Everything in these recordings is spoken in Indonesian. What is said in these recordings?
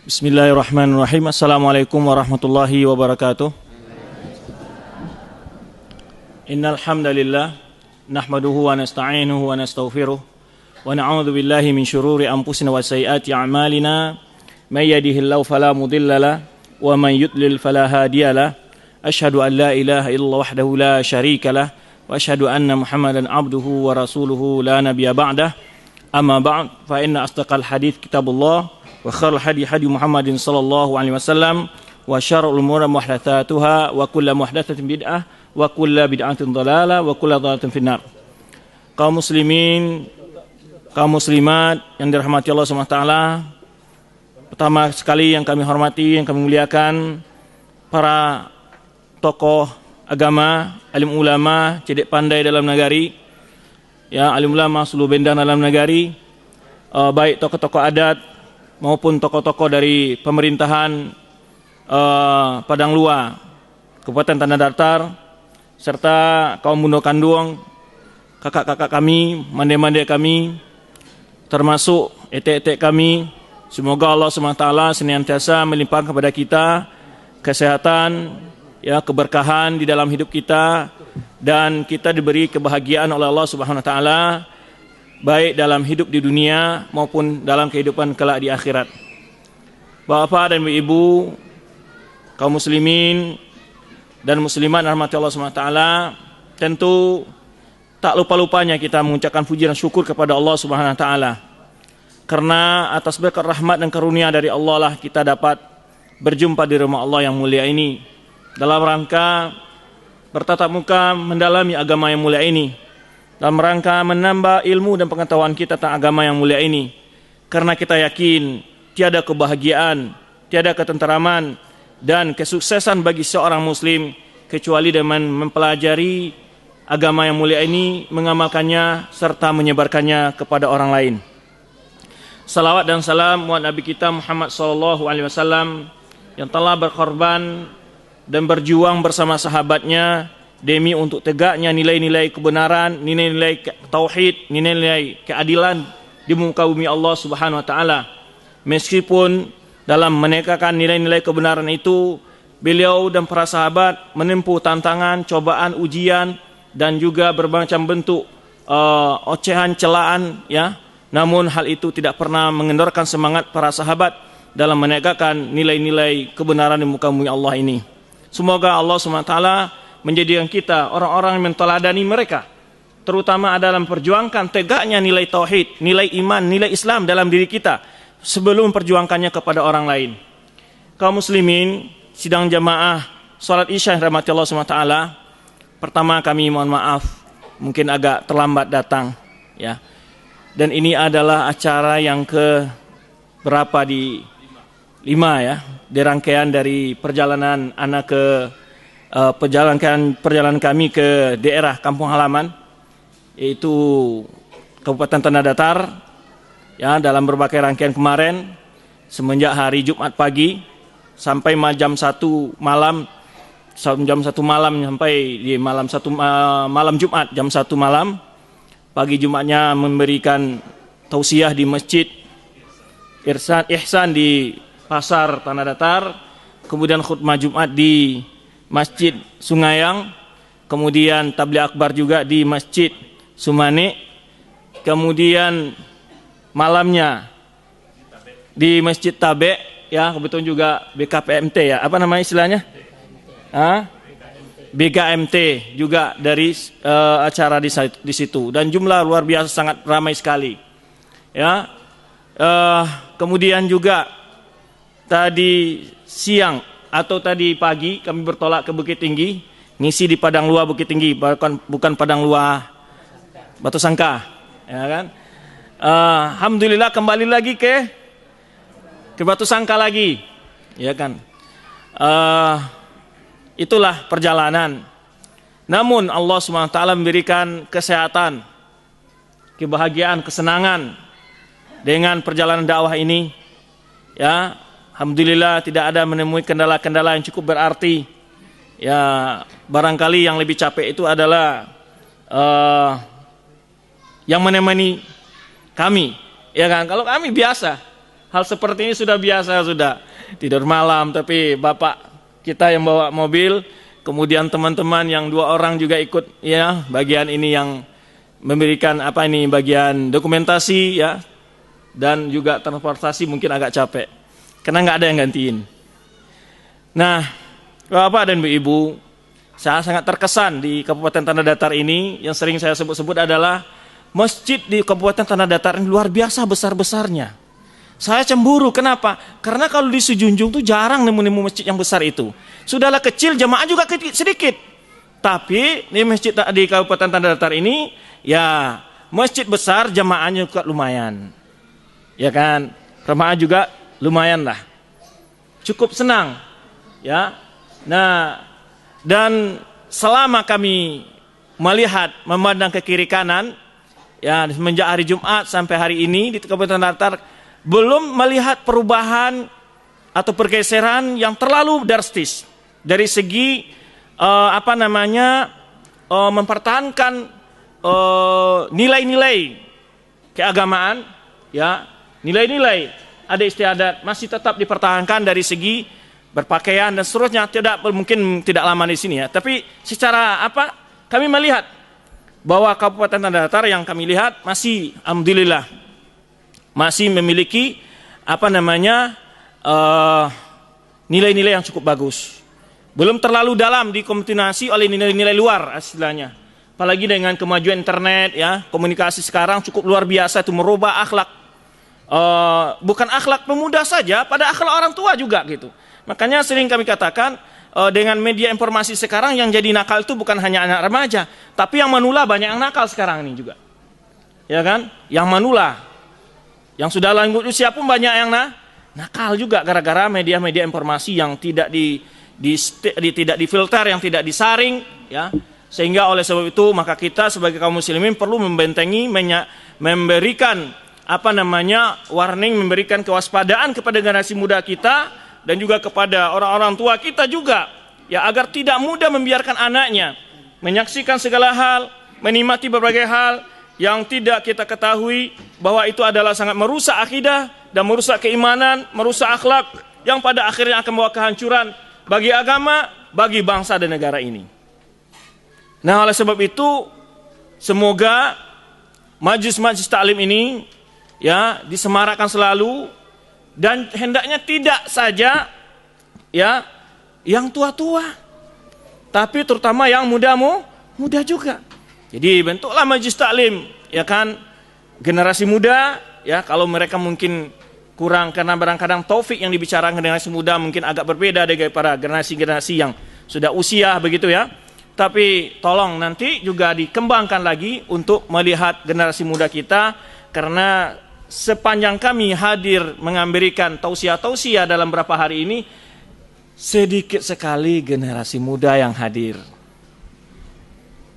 Bismillahirrahmanirrahim. Assalamualaikum warahmatullahi wabarakatuh. Innal hamdalillah nahmaduhu wa nasta'inuhu wa nastaghfiruh wa na'udzu billahi min shururi anfusina wa sayyiati a'malina may yahdihillahu fala mudilla lahu wa man yudlil fala hadiya lahu. Asyhadu an la ilaha illallah wahdahu la syarika lahu wa asyhadu anna Muhammadan abduhu wa rasuluhu la nabiyya ba'dah. Amma ba'd, fa inna asdaqal hadits kitabullah wa khairul hadi hadi Muhammadin sallallahu alaihi wasallam wa syarrul umuri muhdatsatuha wa kullu muhdatsatin bid'ah wa kullu bid'atin dhalalah wa kullu dhalalatin finnar. Kaum muslimin, kaum muslimat yang dirahmati Allah Subhanahu wa taala, pertama sekali yang kami hormati, yang kami muliakan para tokoh agama, alim ulama, cedek pandai dalam negari, ya alim ulama seluruh bendang dalam negari, baik tokoh-tokoh adat maupun tokoh-tokoh dari pemerintahan Padang Luar, Kabupaten Tanah Datar, serta kaum Bundo Kanduong, kakak-kakak kami, mande-mande kami, termasuk etek-etek kami. Semoga Allah SWT senantiasa melimpahkan kepada kita kesehatan, ya, keberkahan di dalam hidup kita, dan kita diberi kebahagiaan oleh Allah SWT, baik dalam hidup di dunia maupun dalam kehidupan kelak di akhirat. Bapak dan Ibu, kaum muslimin dan muslimat rahmati Allah SWT, tentu tak lupa-lupanya kita mengucapkan puji dan syukur kepada Allah SWT. Karena atas berkat rahmat dan karunia dari Allah lah kita dapat berjumpa di rumah Allah yang mulia ini, dalam rangka bertatap muka mendalami agama yang mulia ini, dalam rangka menambah ilmu dan pengetahuan kita tentang agama yang mulia ini. Karena kita yakin tiada kebahagiaan, tiada ketenteraman dan kesuksesan bagi seorang muslim kecuali dengan mempelajari agama yang mulia ini, mengamalkannya serta menyebarkannya kepada orang lain. Salawat dan salam buat Nabi kita Muhammad SAW yang telah berkorban dan berjuang bersama sahabatnya demi untuk tegaknya nilai-nilai kebenaran, nilai-nilai tauhid, nilai-nilai keadilan di muka bumi Allah Subhanahu wa taala. Meskipun dalam menegakkan nilai-nilai kebenaran itu, beliau dan para sahabat menempuh tantangan, cobaan, ujian, dan juga bermacam bentuk ocehan, celaan, ya. Namun hal itu tidak pernah mengendorkan semangat para sahabat dalam menegakkan nilai-nilai kebenaran di muka bumi Allah ini. Semoga Allah SWT menjadikan kita orang-orang yang menteladani mereka, terutama dalam perjuangkan tegaknya nilai tauhid, nilai iman, nilai Islam dalam diri kita sebelum perjuangkannya kepada orang lain. Kaum muslimin, sidang jamaah salat Isya rahmati Allah SWT, pertama kami mohon maaf mungkin agak terlambat datang, ya. Dan ini adalah acara yang ke berapa di 5, ya, di rangkaian dari perjalanan anak ke perjalanan kami ke daerah kampung halaman, yaitu Kabupaten Tanah Datar, ya, dalam berbagai rangkaian kemarin semenjak hari Jumat pagi sampai jam 1 malam, sampai di malam Jumat jam 1 malam. Pagi Jumatnya memberikan tausiah di Masjid Ihsan di Pasar Tanah Datar, kemudian khutbah Jumat di Masjid Sungayang, kemudian tabligh akbar juga di Masjid Sumane, kemudian malamnya di Masjid Tabe, ya, kebetulan juga BKPMT, ya, apa namanya istilahnya? BKMT juga dari acara di situ, dan jumlah luar biasa sangat ramai sekali, ya. Kemudian juga tadi siang atau tadi pagi kami bertolak ke Bukit Tinggi, ngisi di Padang Luar Bukit Tinggi, bukan Padang Luar Batu Sangka, ya kan. Alhamdulillah kembali lagi ke Batu Sangka lagi, ya kan. Itulah perjalanan. Namun Allah SWT memberikan kesehatan, kebahagiaan, kesenangan dengan perjalanan dakwah ini, ya. Alhamdulillah tidak ada menemui kendala-kendala yang cukup berarti. Ya, barangkali yang lebih capek itu adalah yang menemani kami, ya kan. Kalau kami biasa, hal seperti ini sudah biasa, sudah tidur malam, tapi bapak kita yang bawa mobil, kemudian teman-teman yang 2 orang juga ikut ya bagian ini yang memberikan bagian dokumentasi ya, dan juga transportasi mungkin agak capek karena nggak ada yang gantiin. Nah, Bapak dan Ibu, saya sangat terkesan di Kabupaten Tanah Datar ini. Yang sering saya sebut-sebut adalah masjid di Kabupaten Tanah Datar ini luar biasa besar-besarnya. Saya cemburu, kenapa? Karena kalau di Sejunjung tuh jarang nemu-nemu masjid yang besar itu. Sudahlah kecil, jamaah juga sedikit. Tapi di masjid di Kabupaten Tanah Datar ini, ya masjid besar, jamaahnya juga lumayan. Ya kan? Jamaah juga lumayan lah. Cukup senang. Ya. Nah, dan selama kami melihat, memandang ke kiri kanan, ya semenjak hari Jumat sampai hari ini di Kabupaten Tanah Datar, belum melihat perubahan atau pergeseran yang terlalu drastis dari segi mempertahankan nilai-nilai keagamaan, ya nilai-nilai adat istiadat masih tetap dipertahankan dari segi berpakaian dan seterusnya. Mungkin tidak lama di sini ya, tapi secara kami melihat bahwa Kabupaten Tanah Datar yang kami lihat masih alhamdulillah masih memiliki nilai-nilai yang cukup bagus. Belum terlalu dalam dikontaminasi oleh nilai-nilai luar istilahnya. Apalagi dengan kemajuan internet ya, komunikasi sekarang cukup luar biasa, itu merubah akhlak. Bukan akhlak pemuda saja, pada akhlak orang tua juga gitu. Makanya sering kami katakan dengan media informasi sekarang yang jadi nakal itu bukan hanya anak remaja, tapi yang manula banyak yang nakal sekarang ini juga. Ya kan? Yang manula, yang sudah lanjut usia pun banyak yang nakal juga gara-gara media-media informasi yang tidak tidak difilter, yang tidak disaring ya. Sehingga oleh sebab itu maka kita sebagai kaum muslimin perlu membentengi, memberikan warning, memberikan kewaspadaan kepada generasi muda kita dan juga kepada orang-orang tua kita juga ya, agar tidak mudah membiarkan anaknya menyaksikan segala hal, menikmati berbagai hal yang tidak kita ketahui bahwa itu adalah sangat merusak akidah dan merusak keimanan, merusak akhlak yang pada akhirnya akan membawa kehancuran bagi agama, bagi bangsa dan negara ini. Nah, oleh sebab itu semoga majlis-majlis taklim ini ya disemarakkan selalu, dan hendaknya tidak saja ya yang tua-tua, tapi terutama yang muda juga. Jadi bentuklah majlis taklim, ya kan, generasi muda, ya kalau mereka mungkin kurang karena kadang-kadang taufik yang dibicarakan generasi muda mungkin agak berbeda dengan para generasi-generasi yang sudah usia begitu ya. Tapi tolong nanti juga dikembangkan lagi untuk melihat generasi muda kita, karena sepanjang kami hadir memberikan tausiah-tausiah dalam beberapa hari ini, sedikit sekali generasi muda yang hadir.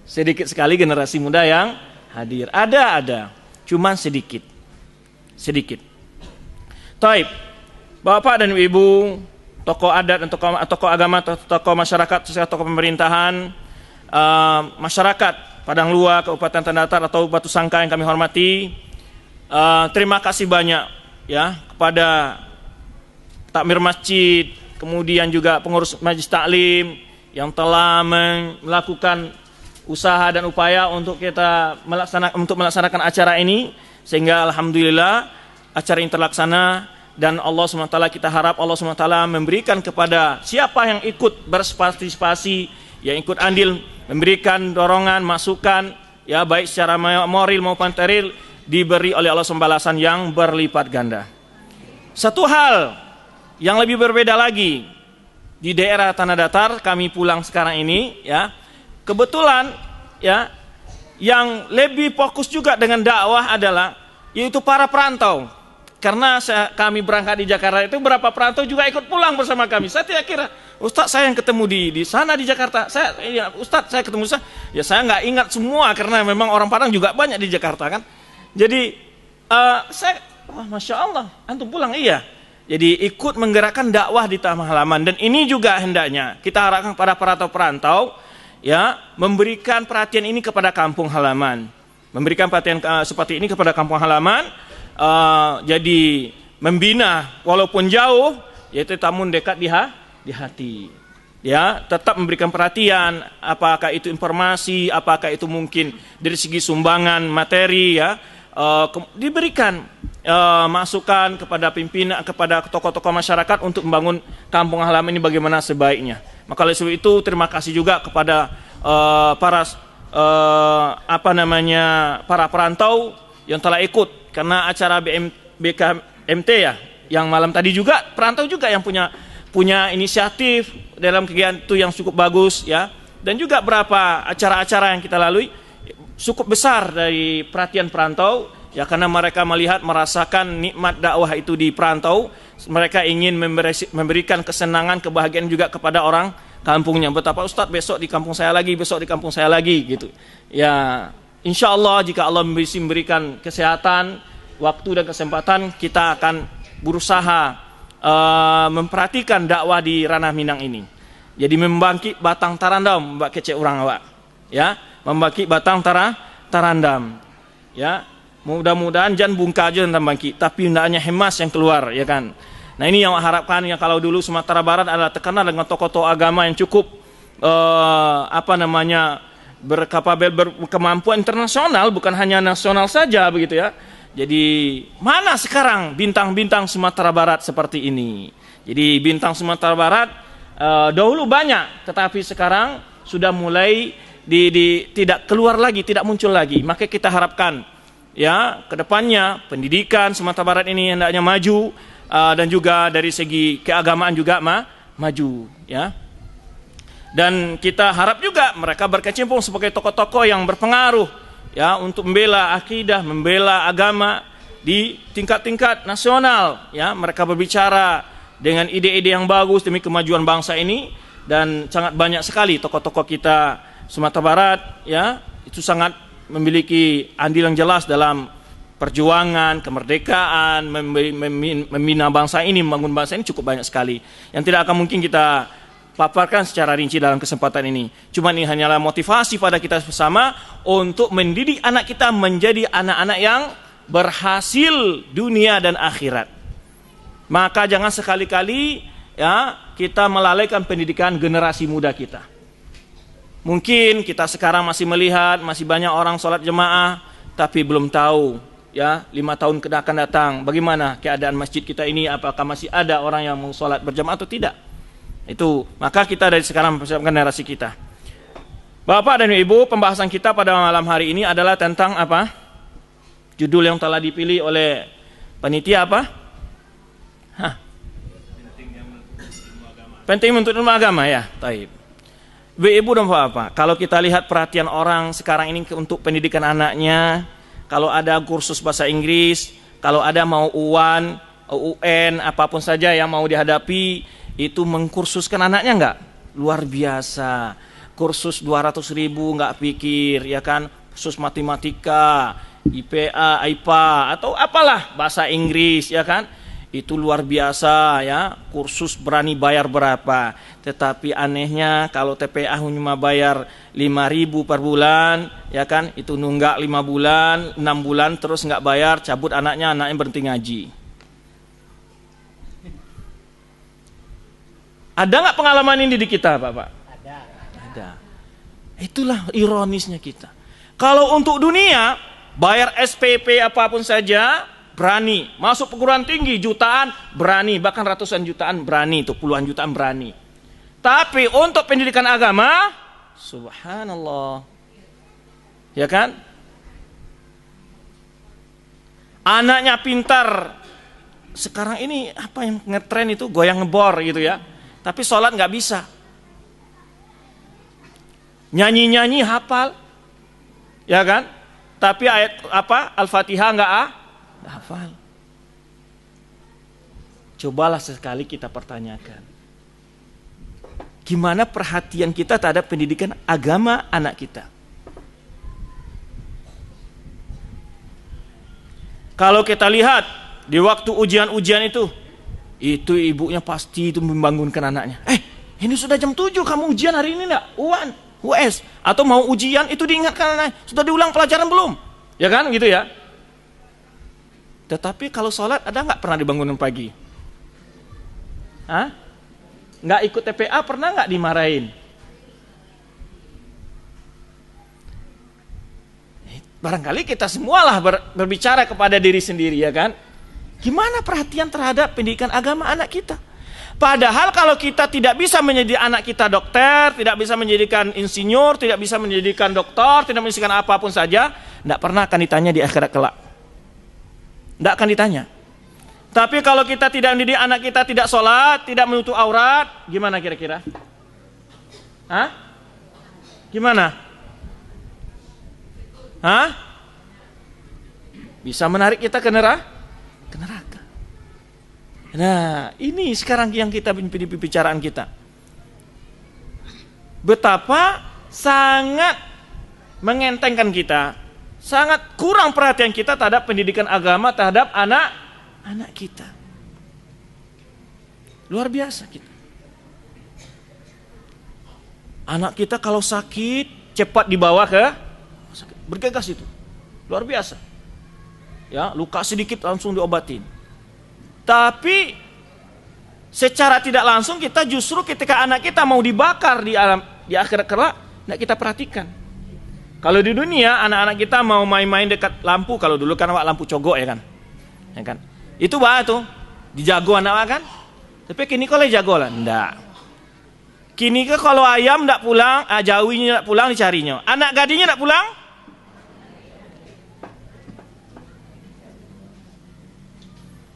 Sedikit sekali generasi muda yang hadir. Ada, cuman sedikit. Taib, Bapak dan Ibu, tokoh adat dan tokoh agama, tokoh masyarakat, tokoh pemerintahan, masyarakat Padang Luar, Kabupaten Tanah Datar atau Batu Sangka yang kami hormati, terima kasih banyak ya kepada takmir masjid, kemudian juga pengurus majlis taklim yang telah melakukan usaha dan upaya untuk kita melaksanakan acara ini, sehingga alhamdulillah acara ini terlaksana. Dan Allah SWT, kita harap Allah SWT memberikan kepada siapa yang ikut berpartisipasi, yang ikut andil, memberikan dorongan, masukan ya, baik secara moral maupun material, diberi oleh Allah SWT balasan yang berlipat ganda. Satu hal yang lebih berbeda lagi di daerah Tanah Datar, kami pulang sekarang ini ya, kebetulan ya, yang lebih fokus juga dengan dakwah adalah yaitu para perantau. Karena kami berangkat di Jakarta itu berapa perantau juga ikut pulang bersama kami. Saya tidak kira, Ustadz saya yang ketemu di sana di Jakarta. Ustadz saya ketemu saya nggak ingat semua karena memang orang Padang juga banyak di Jakarta kan. Jadi Masya Allah, antum pulang iya. Jadi ikut menggerakkan dakwah di tanah halaman, dan ini juga hendaknya kita harapkan pada perantau ya, memberikan perhatian ini kepada kampung halaman, memberikan perhatian seperti ini kepada kampung halaman. Jadi membina walaupun jauh, yaitu tamun dekat di hati. Ya, tetap memberikan perhatian, apakah itu informasi, apakah itu mungkin dari segi sumbangan materi, ya, diberikan masukan kepada pimpinan, kepada tokoh-tokoh masyarakat untuk membangun kampung halaman ini bagaimana sebaiknya. Maka oleh sebab itu terima kasih juga kepada para perantau yang telah ikut, karena acara BKMT ya, yang malam tadi juga perantau juga yang punya inisiatif dalam kegiatan itu yang cukup bagus, ya. Dan juga berapa acara-acara yang kita lalui cukup besar dari perhatian perantau, ya, karena mereka merasakan nikmat dakwah itu di perantau. Mereka ingin memberikan kesenangan, kebahagiaan juga kepada orang kampungnya. Betapa Ustadz besok di kampung saya lagi, besok di kampung saya lagi, gitu. Ya, insya Allah jika Allah memberikan kesehatan, waktu dan kesempatan, kita akan berusaha memperhatikan dakwah di ranah Minang ini. Jadi membangkit batang tarandam, mbak kecek orang awak, ya, membangkit batang tarandam, ya. Mudah-mudahan jangan bungka aja tentang bangkit, tapi hendaknya hemas yang keluar, ya kan. Nah, ini yang harapkan, yang kalau dulu Sumatera Barat adalah terkenal dengan tokoh-tokoh agama yang cukup berkemampuan internasional, bukan hanya nasional saja, begitu ya. Jadi mana sekarang bintang-bintang Sumatera Barat seperti ini? Jadi bintang Sumatera Barat dahulu banyak, tetapi sekarang sudah mulai tidak keluar lagi, tidak muncul lagi. Maka kita harapkan, ya, kedepannya pendidikan Sumatera Barat ini hendaknya maju, dan juga dari segi keagamaan juga maju, ya. Dan kita harap juga mereka berkecimpung sebagai tokoh-tokoh yang berpengaruh, ya, untuk membela akidah, membela agama di tingkat-tingkat nasional, ya. Mereka berbicara dengan ide-ide yang bagus demi kemajuan bangsa ini, dan sangat banyak sekali tokoh-tokoh kita Sumatera Barat, ya, itu sangat memiliki andil yang jelas dalam perjuangan kemerdekaan, membina bangsa ini, membangun bangsa ini cukup banyak sekali yang tidak akan mungkin kita paparkan secara rinci dalam kesempatan ini. Cuma ini hanyalah motivasi pada kita bersama untuk mendidik anak kita menjadi anak-anak yang berhasil dunia dan akhirat. Maka jangan sekali-kali, ya, kita melalaikan pendidikan generasi muda kita. Mungkin kita sekarang masih melihat masih banyak orang sholat jemaah, tapi belum tahu, ya, 5 tahun akan datang bagaimana keadaan masjid kita ini, apakah masih ada orang yang mau sholat berjamaah atau tidak. Itu, maka kita dari sekarang mempersiapkan generasi kita. Bapak dan Ibu, pembahasan kita pada malam hari ini adalah tentang apa? Judul yang telah dipilih oleh panitia apa? Penting untuk ilmu agama, ya. Taib. Ibu dan Bapak, kalau kita lihat perhatian orang sekarang ini untuk pendidikan anaknya, kalau ada kursus bahasa Inggris, kalau ada mau UAN, UN, apapun saja yang mau dihadapi, itu mengkursuskan anaknya enggak? Luar biasa. Kursus 200.000 enggak pikir, ya kan? Kursus matematika, IPA, IPA, atau apalah bahasa Inggris, ya kan? Itu luar biasa, ya. Kursus berani bayar berapa. Tetapi anehnya kalau TPA cuma bayar 5.000 per bulan, ya kan? Itu nunggak 5 bulan, 6 bulan terus enggak bayar, cabut anaknya berhenti ngaji. Ada nggak pengalaman ini di kita, Bapak? Ada. Itulah ironisnya kita. Kalau untuk dunia, bayar SPP apapun saja, berani. Masuk perguruan tinggi, jutaan, berani. Bahkan ratusan jutaan berani, itu puluhan jutaan berani. Tapi untuk pendidikan agama, subhanallah. Ya kan? Anaknya pintar. Sekarang ini apa yang ngetren itu, goyang ngebor gitu ya. Tapi sholat nggak bisa. Nyanyi-nyanyi hafal, ya kan? Tapi ayat apa? Al-Fatihah nggak hafal. Cobalah sekali kita pertanyakan, gimana perhatian kita terhadap pendidikan agama anak kita? Kalau kita lihat di waktu ujian-ujian itu ibunya pasti itu membangunkan anaknya. Ini sudah jam 7, kamu ujian hari ini enggak? UAN, US, atau mau ujian itu diingatkan anaknya, sudah diulang pelajaran belum? Ya kan, gitu ya. Tetapi kalau sholat ada nggak pernah dibangunin pagi? Hah? Nggak ikut TPA pernah nggak dimarahin? Barangkali kita semualah berbicara kepada diri sendiri, ya kan? Gimana perhatian terhadap pendidikan agama anak kita? Padahal kalau kita tidak bisa menjadikan anak kita dokter, tidak bisa menjadikan insinyur, tidak bisa menjadikan dokter, tidak menjadikan apapun saja, tidak pernah akan ditanya di akhirat kelak. Tidak akan ditanya. Tapi kalau kita tidak mendidik anak kita tidak sholat, tidak menutup aurat, gimana kira-kira? Hah? Gimana? Hah? Bisa menarik kita ke neraka? Nah, ini sekarang yang kita pembicaraan kita. Betapa sangat mengentengkan kita, sangat kurang perhatian kita terhadap pendidikan agama terhadap anak kita. Luar biasa kita. Anak kita kalau sakit cepat dibawa ke bergegas itu. Luar biasa. Ya, luka sedikit langsung diobatin. Tapi secara tidak langsung kita justru ketika anak kita mau dibakar di akhirat kelak, tidak kita perhatikan. Kalau di dunia anak-anak kita mau main-main dekat lampu, kalau dulu kan lampu cogok ya kan, itu tuh dijago anak kan. Tapi kini kalau jago lah, ndak. Kini ke kalau ayam ndak pulang, jawinya ndak pulang dicarinya. Anak gadingnya ndak pulang,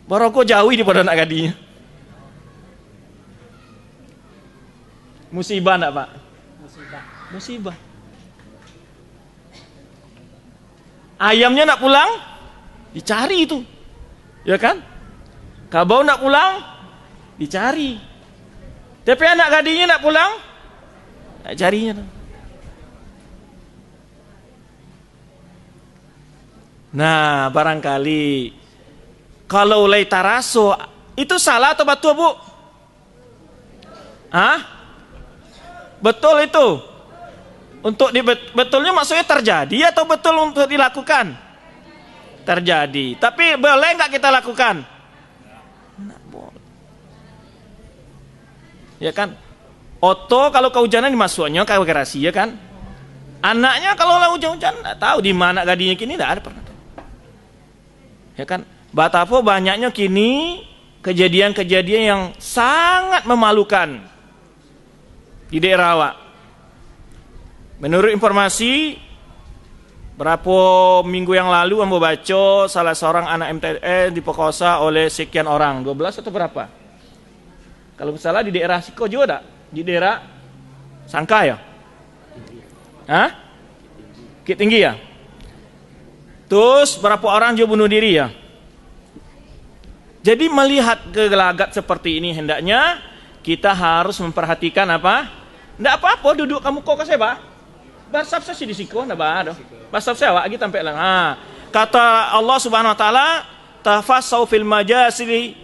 baroko jauhi daripada anak gadingnya. Musibah enggak, Pak? Musibah. Ayamnya enggak pulang, dicari itu. Ya kan? Kabau enggak pulang, dicari. Tapi anak gadingnya enggak pulang, enggak carinya. Nah, barangkali kalau ulai taraso itu salah atau betul, Bu? Hah? Betul itu. Untuk betulnya maksudnya terjadi atau betul untuk dilakukan? Terjadi. Tapi boleh nggak kita lakukan? Nggak boleh. Ya kan? Oto kalau kehujanan dimasuknya ke garasi, ya kan? Anaknya kalau hujan-hujan nggak tahu di mana gadinya kini, nggak ada pernah. Ya kan? Betapa banyaknya kini kejadian-kejadian yang sangat memalukan di daerah awak. Menurut informasi berapa minggu yang lalu ambo baca salah seorang anak MTS diperkosa oleh sekian orang, 12 atau berapa? Kalau salah di daerah Siko juga tak? Di daerah Sangka ya? Hah? Bukit Tinggi ya? Terus berapa orang juga bunuh diri ya? Jadi melihat gelagat seperti ini hendaknya kita harus memperhatikan apa? Ndak apa-apa duduk kamu kok saya, Pak. Basap saya di siko ndak ada. Basap saya lagi tampil lah. Kata Allah Subhanahu wa taala, tafassau fil majalisi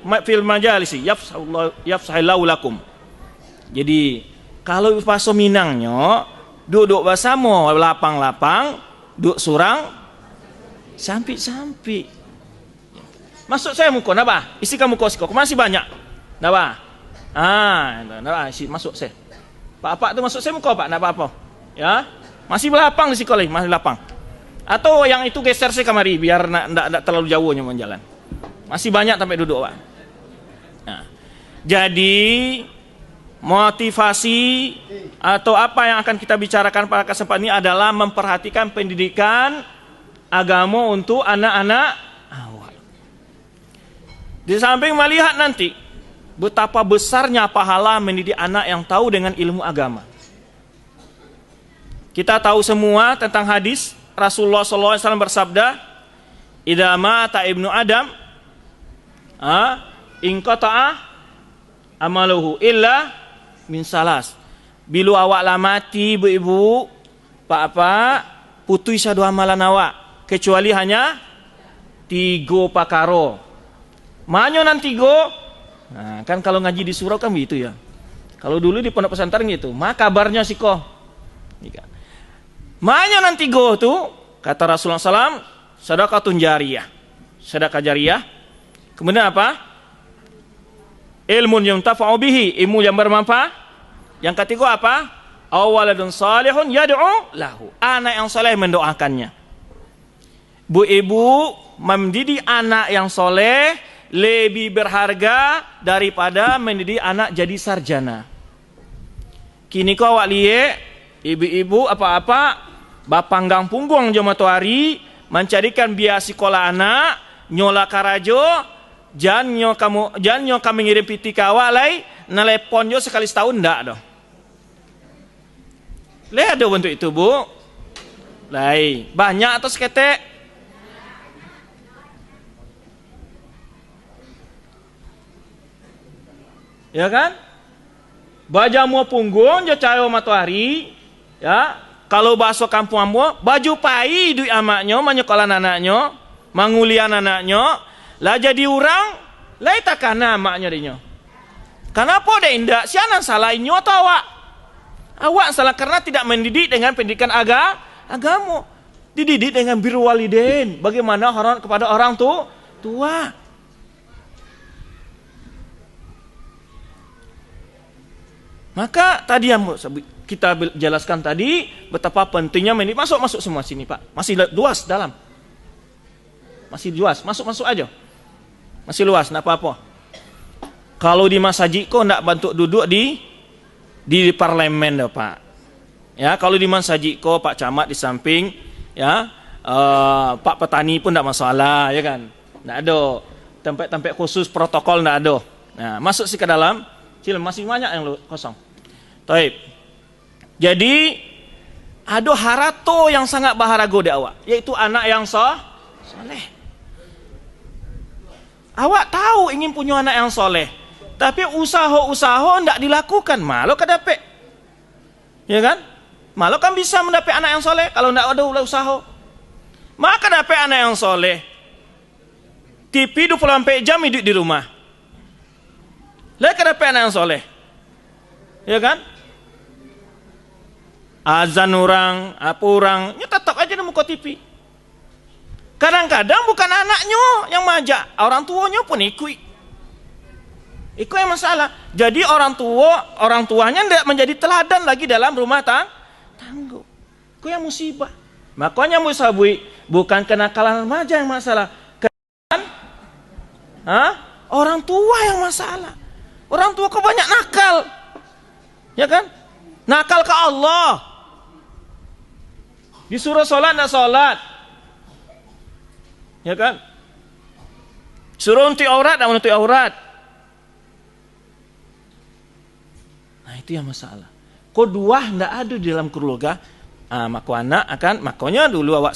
yafsahillahu lakum. Jadi kalau paso Minangnya duduk bersama lapang-lapang, duduk surang sampi-sampi. Masuk saya muka, napa? Isi kamu kosiko, masih banyak, napa? Napa? Isi masuk saya. Pak tu masuk saya muka, Pak, napa apa? Ya, masih lapang di sekolah, masih lapang. Atau yang itu geser saya kamari, biar ndak terlalu jauhnya menjalan. Masih banyak sampai duduk, Pak. Nah, jadi motivasi atau apa yang akan kita bicarakan pada kesempatan ini adalah memperhatikan pendidikan agama untuk anak-anak. Di samping melihat nanti betapa besarnya pahala mendidik anak yang tahu dengan ilmu agama. Kita tahu semua tentang hadis Rasulullah SAW bersabda, "Idza mata ibnu Adam, inqata'a amaluhu illa min salas." Bila awak lah mati ibu-ibu, pak-pak, putui sadu amalan awak kecuali hanya 3 perkara. Manyo nanti go. Nah, kan kalau ngaji di surau kan begitu ya. Kalau dulu di pondok pesantren gitu, kabarnya sih kok. Manyo nanti go tuh kata Rasulullah SAW, sedekahun jariyah. sedekah jariyah. Kemudian apa? Ilmun yuntafa'u bihi, ilmu yang bermanfaat. Yang ketiga apa? Awaladun salihun yad'u lahu, anak yang soleh mendoakannya. Bu ibu mendidik anak yang soleh lebih berharga daripada mendidik anak jadi sarjana. Kini kau awak liye, ibu-ibu apa-apa bapanggang punggung joma tuari mencarikan biaya sekolah anak, nyola karajo, janyo kami ngirim piti kawa lai, nelepon jo sekali setahun ndak doh. Lihat ada bentuk itu bu, lai banyak atau seketek. Ya kan? Baja mua punggung jo cayo matahari, ya. Kalau bahasa kampung ambo, baju pai duit amaknya, menyekolah anaknya, mangulian anaknya, lah jadi orang, lah takana amaknya dinyo. Kenapa dia indak? Siapa salah inyo atau awak? Awak salah karena tidak mendidik dengan pendidikan agama. Dididik dengan birrul walidain. Bagaimana hormat kepada orang tua. Maka tadi yang kita jelaskan tadi betapa pentingnya mendidik. Masuk semua sini Pak. Masih luas dalam. Masih luas, masuk aja. Masih luas, enggak apa-apa. Kalau di masjid kok enggak bantu duduk di parlemen dah Pak. Ya, kalau di masjid kok Pak Camat di samping, ya, Pak Petani pun enggak masalah, ya kan? Enggak ada tempat-tempat khusus protokol enggak ada. Nah, masuk sih ke dalam. Masih banyak yang kosong. Taib. Jadi ada harato yang sangat baharago di awak, yaitu anak yang soleh. Awak tahu ingin punya anak yang soleh, tapi usaha tidak dilakukan, malu kedapet. Ya kan? Malu kan bisa mendapat anak yang soleh kalau tidak ada usaha. Maka dapat anak yang soleh. TV 24 jam hidup di rumah. Lihat dapat anak yang soleh. Ya kan? Azan orang, apa orang, ya tetap aja nemu TV. Kadang-kadang bukan anaknya yang majak, orang tuanya pun ikut. Itu yang masalah. Jadi orang tuanya tidak menjadi teladan lagi dalam rumah tangga. Itu yang musibah. Makanya musabui bukan kenakalan remaja yang masalah, orang tua yang masalah. Orang tua kok banyak nakal, ya kan? Nakal ke Allah. Disuruh sholat nggak sholat, ya kan? Suruh nutup aurat nggak menutup aurat. Nah itu yang masalah. Kedua nggak ada di dalam keluarga. Maka anak akan makanya dulu awak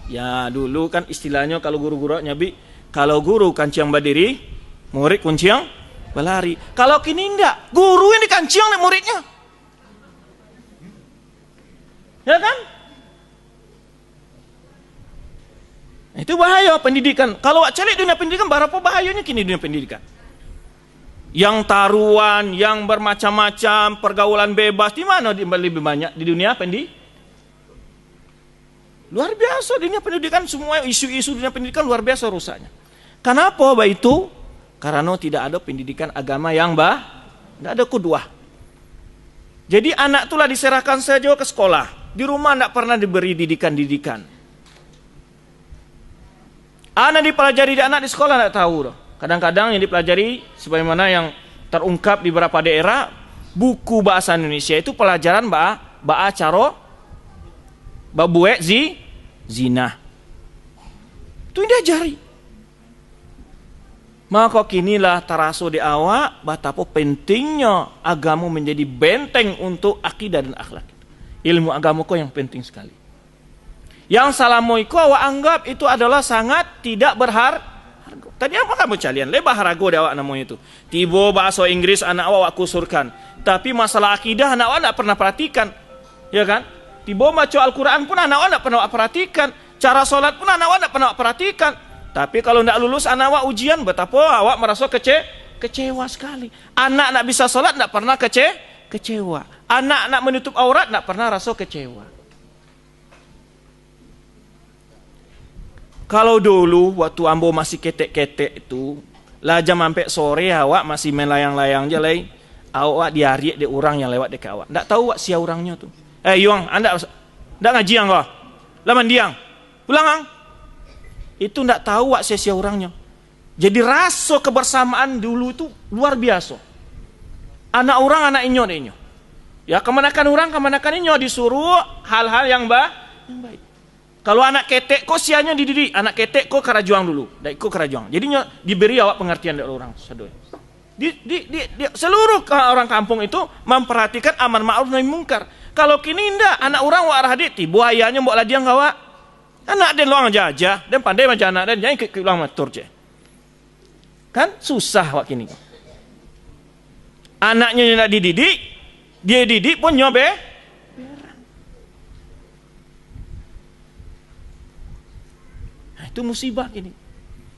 ya dulu kan istilahnya kalau guru-guru nyabi, kalau guru kancing berdiri, murid kunciang berlari. Kalau kini enggak, guru yang dikancing oleh muridnya, ya kan? Itu bahaya pendidikan. Kalau cari dunia pendidikan, berapa bahayanya kini dunia pendidikan? Yang taruhan, yang bermacam-macam, pergaulan bebas, di mana lebih banyak di dunia pendidikan? Luar biasa dunia pendidikan, semua isu-isu dunia pendidikan luar biasa rusaknya. Kenapa itu? Karena tidak ada pendidikan agama yang tidak ada kedua. Jadi anak itulah diserahkan saja ke sekolah. Di rumah tidak pernah diberi didikan-didikan. Anak dipelajari di anak di sekolah tidak tahu. Kadang-kadang yang dipelajari sebagaimana yang terungkap di beberapa daerah, buku bahasa Indonesia itu pelajaran caro babuek zina. Itu yang diajari. Maka kinilah taraso di awak betapa pentingnya agama menjadi benteng untuk akidah dan akhlak. Ilmu agama kok yang penting sekali. Yang salamoiku awak anggap itu adalah sangat tidak berharga. Tadi apa kamu calian? Lebah harago di awak namanya itu. Tiba bahasa Inggris anak awak kusurkan. Tapi masalah akidah anak awak tidak pernah perhatikan. Ya kan? Tiba baca Al-Quran pun anak awak tidak pernah perhatikan. Cara sholat pun anak awak tidak pernah perhatikan. Tapi kalau tidak lulus anak awak ujian, betapa awak merasa kecewa sekali. Anak tidak bisa sholat tidak pernah kecewa. Anak menutup aurat tidak pernah rasa kecewa. Kalau dulu waktu ambo masih ketek-ketek itu, lah jam sampai sore awak masih main layang-layang je lay. Awak diari de orang yang lewat dekat awak. Ndak tahu wak sia orangnya tu. Yuang, anda ndak ngaji ang kau? Laman diang. Pulang ang. Itu ndak tahu wak sia orangnya. Jadi rasa kebersamaan dulu itu luar biasa. Anak orang anak inyo inyo. Ya kemanakan orang kemanakan inyo disuruh hal-hal yang baik. Kalau anak ketek kok sianya dididik, anak ketek kok karajuang dulu, dak ikut karajuang. Jadinya diberi awak pengertian dari orang sadoi. Seluruh orang kampung itu memperhatikan amar ma'ruf nahi mungkar. Kalau kini ndak, anak orang wak radit ti buayanya mbok ladiang gawa. Anak den luang jajah, dan pandai macam anak dan jangan ikut ulang matur je. Kan susah wak kini. Anaknya nak dididik, dia didik pun nyobe. Nah, itu musibah ini.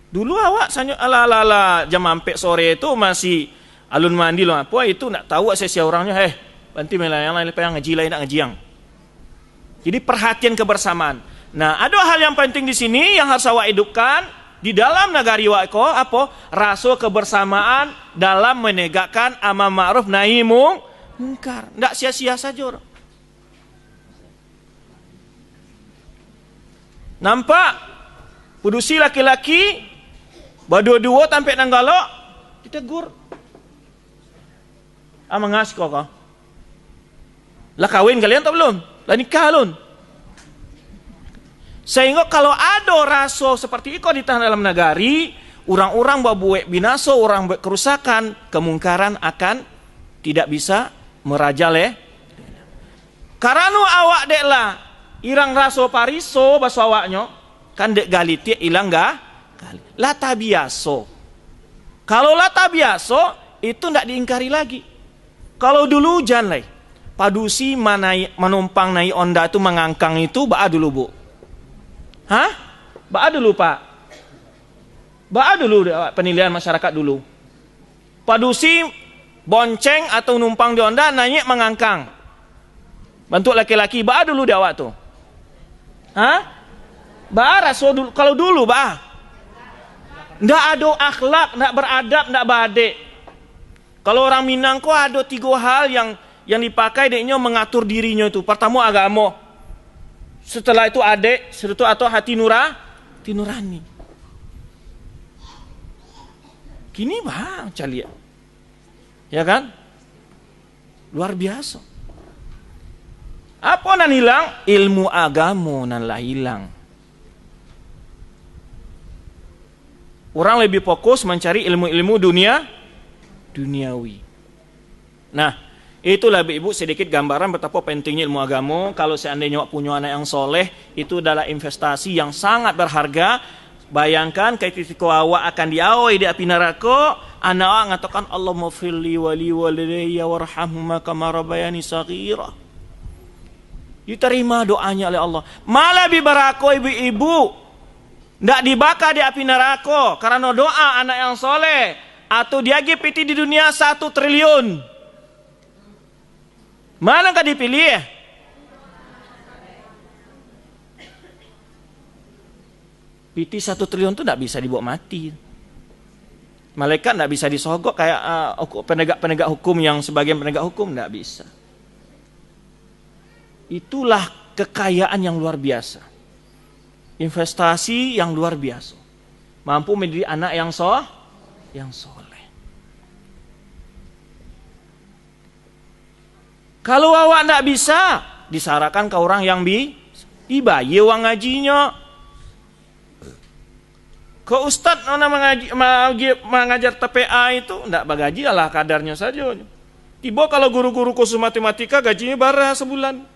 Dulu awak sanyo ala jam sampai sore itu masih alun mandi loh apa itu nak tahu saya orangnya banti melayang lain yang ngaji lain nak ngajiang. Jadi perhatian kebersamaan. Nah, ada hal yang penting di sini yang harus awak hidupkan. Di dalam negari wako apa? Rasa kebersamaan dalam menegakkan amar ma'ruf nahi mungkar. Enggak sia-sia saja orang. Nampak? Pudusi laki-laki berdua-dua tampik nanggalo ditegur. Mengas kau. Lah kawin kalian atau belum? Lah nikah lun. Sehingga kalau ada rasa seperti itu di dalam negari, orang-orang buat binaso, orang buat kerusakan, kemungkaran akan tidak bisa merajaleh. Karena awak dek lah, irang rasa pariso bahasa awaknya, kan dek galiti ilang gak? Lata biaso. Kalau lata biaso, itu ndak diingkari lagi. Kalau dulu jangan padusi menumpang naik onda itu mengangkang itu, ba'a dulu bu. Hah? Ba'a dulu pak. Ba'a dulu penilaian masyarakat dulu. Padusi bonceng atau numpang di onda naik mengangkang. Bentuk laki-laki ba'a dulu di awak tuh. Hah? Ba'a rasul dulu. Kalau dulu ba'a. Nggak ada akhlak, nggak beradab, nggak badek. Kalau orang Minang kok ada 3 hal yang dipakai deknya mengatur dirinya itu. Pertama agama. Setelah itu adek, setelah itu atau hati nurani. Kini bang, calian. Ya kan? Luar biasa. Apa nan hilang? Ilmu agama nan lah hilang. Orang lebih fokus mencari ilmu-ilmu duniawi. Nah, itulah ibu sedikit gambaran betapa pentingnya ilmu agama. Kalau seandainya punya anak yang soleh, itu adalah investasi yang sangat berharga. Bayangkan ketika awak akan diawai di api neraka, anak awak mengatakan Allahumma firli wali walidayya warhamhuma kama rabbayani shaghira. Diterima doanya oleh Allah. Malah lebih berako ibu-ibu tidak dibakar di api neraka karena doa anak yang soleh, atau dia GPT di dunia 1 triliun. Mana kan dipilih? PT 1 triliun itu tidak bisa dibawa mati. Malaikat tidak bisa disogok kayak penegak-penegak hukum yang sebagian penegak hukum tidak bisa. Itulah kekayaan yang luar biasa. Investasi yang luar biasa. Mampu menjadi anak yang soleh. Kalau awak tidak bisa, disarankan ke orang yang dibayar uang ngajinya. Ke ustad mengajar TPA itu tidak bagaji lah kadarnya saja. Tiba kalau guru-guru khusus matematika gajinya barah sebulan.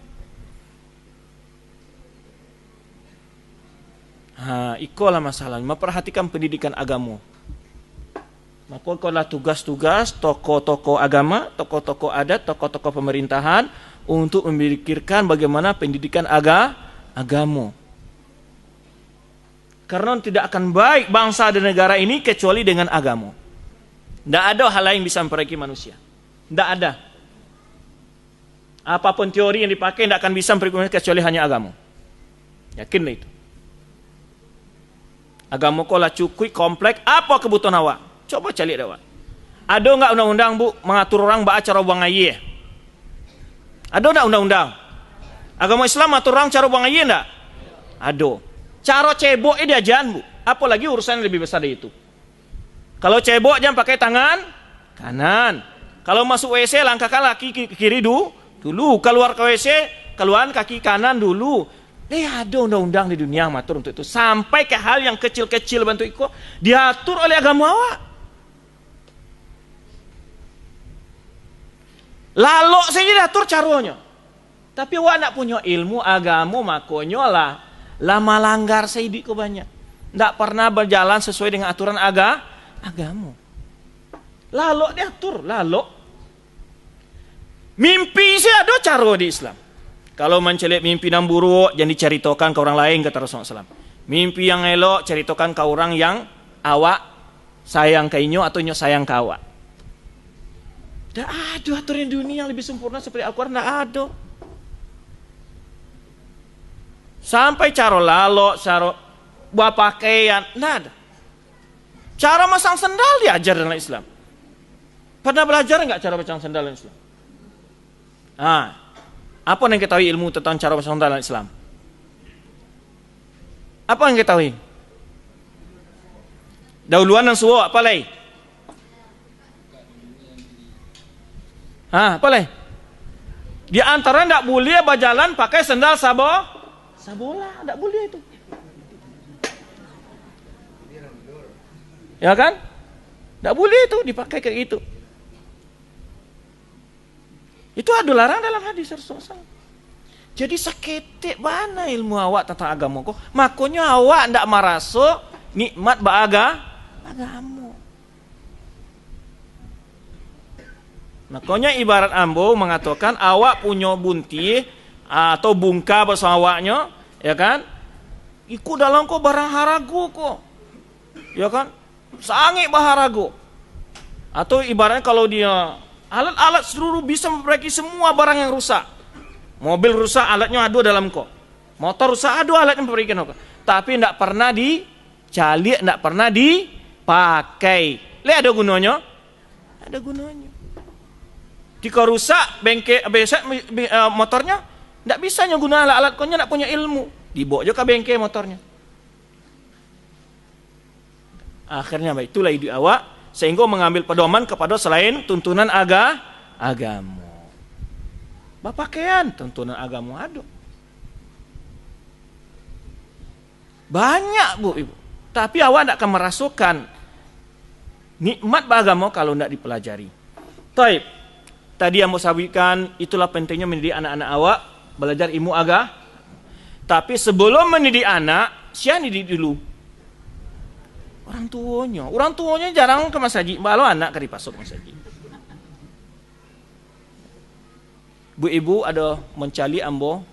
Ikolah masalahnya, memperhatikan pendidikan agama. Maka itulah tugas-tugas tokoh-tokoh agama, tokoh-tokoh adat, tokoh-tokoh pemerintahan untuk memikirkan bagaimana pendidikan agama. Karena tidak akan baik bangsa dan negara ini kecuali dengan agama. Tidak ada hal lain bisa memperbaiki manusia. Tidak ada. Apapun teori yang dipakai tidak akan bisa memperbaiki manusia kecuali hanya agama. Yakinlah itu. Agama ko lah cukup kompleks, apa kebutuhan awak? Coba cari awak. Ada enggak undang-undang Bu mengatur orang cara buang air? Ada enggak undang-undang? Agama Islam atur orang cara buang air enggak? Ada. Cara cebok ini diajaran Bu. Apalagi urusan yang lebih besar dari itu. Kalau cebok jangan pakai tangan kanan. Kalau masuk WC langkahkan kaki kiri dulu. Keluar ke WC keluaran kaki kanan dulu. Ada undang-undang di dunia yang mengatur untuk itu. Sampai ke hal yang kecil-kecil bentuk itu diatur oleh agama awak. Lalu saja diatur caranya. Tapi awak nak punya ilmu agama makanya lah melanggar seidik ko banyak. Tidak pernah berjalan sesuai dengan aturan agama. Lalu diatur, lalu. Mimpi sih ada cara di Islam. Kalau mencelik mimpi yang buruk, jangan diceritakan ke orang lain, kata Rasulullah SAW. Mimpi yang elok, ceritakan ke orang yang awak sayang ke inyo atau inyo sayang ke awak. Tidak ada aturan dunia yang lebih sempurna seperti Al-Quran, tidak ada. Sampai cara lalu, cara buat pakaian, tidak ada. Cara masang sendal diajar dalam Islam. Pernah belajar enggak cara masang sendal dalam Islam? Apa yang ketahui ilmu tentang cara masang sendal dalam Islam? Apa yang ketahui? Dahuluan dan suwo, apa lagi? Apa lagi? Di antara tidak boleh berjalan pakai sendal sabola, tidak boleh itu. Ya kan? Tidak boleh itu dipakai kayak gitu. Itu ada larang dalam hadis Rasulullah SAW. Jadi seketik mana ilmu awak tentang agama kok. Makanya awak tidak merasa nikmat agama. Makanya ibarat ambo mengatakan awak punya bunti atau bungka bersama awaknya, ya kan? Ikut dalam kok barang harago kok. Ya kan? Sangat baharago. Atau ibaratnya kalau dia alat-alat seluruh bisa memperbaiki semua barang yang rusak. Mobil rusak, alatnya ada dalam kok. Motor rusak, ada alatnya memperbaiki kok. Tapi tidak pernah dicalik, tidak pernah dipakai. Lihat ada gunanya? Ada gunanya. Jika rusak bengkel motornya, tidak bisa guna alat-alat konya, tidak punya ilmu. Dibawa juga ke bengkel motornya. Akhirnya itulah ide awak sehingga mengambil pedoman kepada selain tuntunan agama. Pakaian tuntunan agama ada. Banyak Bu Ibu. Tapi awak tidak akan merasakan nikmat beragama kalau tidak dipelajari. Taib. Tadi yang mau sampaikan itulah pentingnya mendidik anak-anak awak belajar ilmu agama. Tapi sebelum mendidik anak, siapa dididik dulu? Orang tuanya jarang ke masjid, baru anak ke dipasok masjid. Bu ibu ada mencali ambo,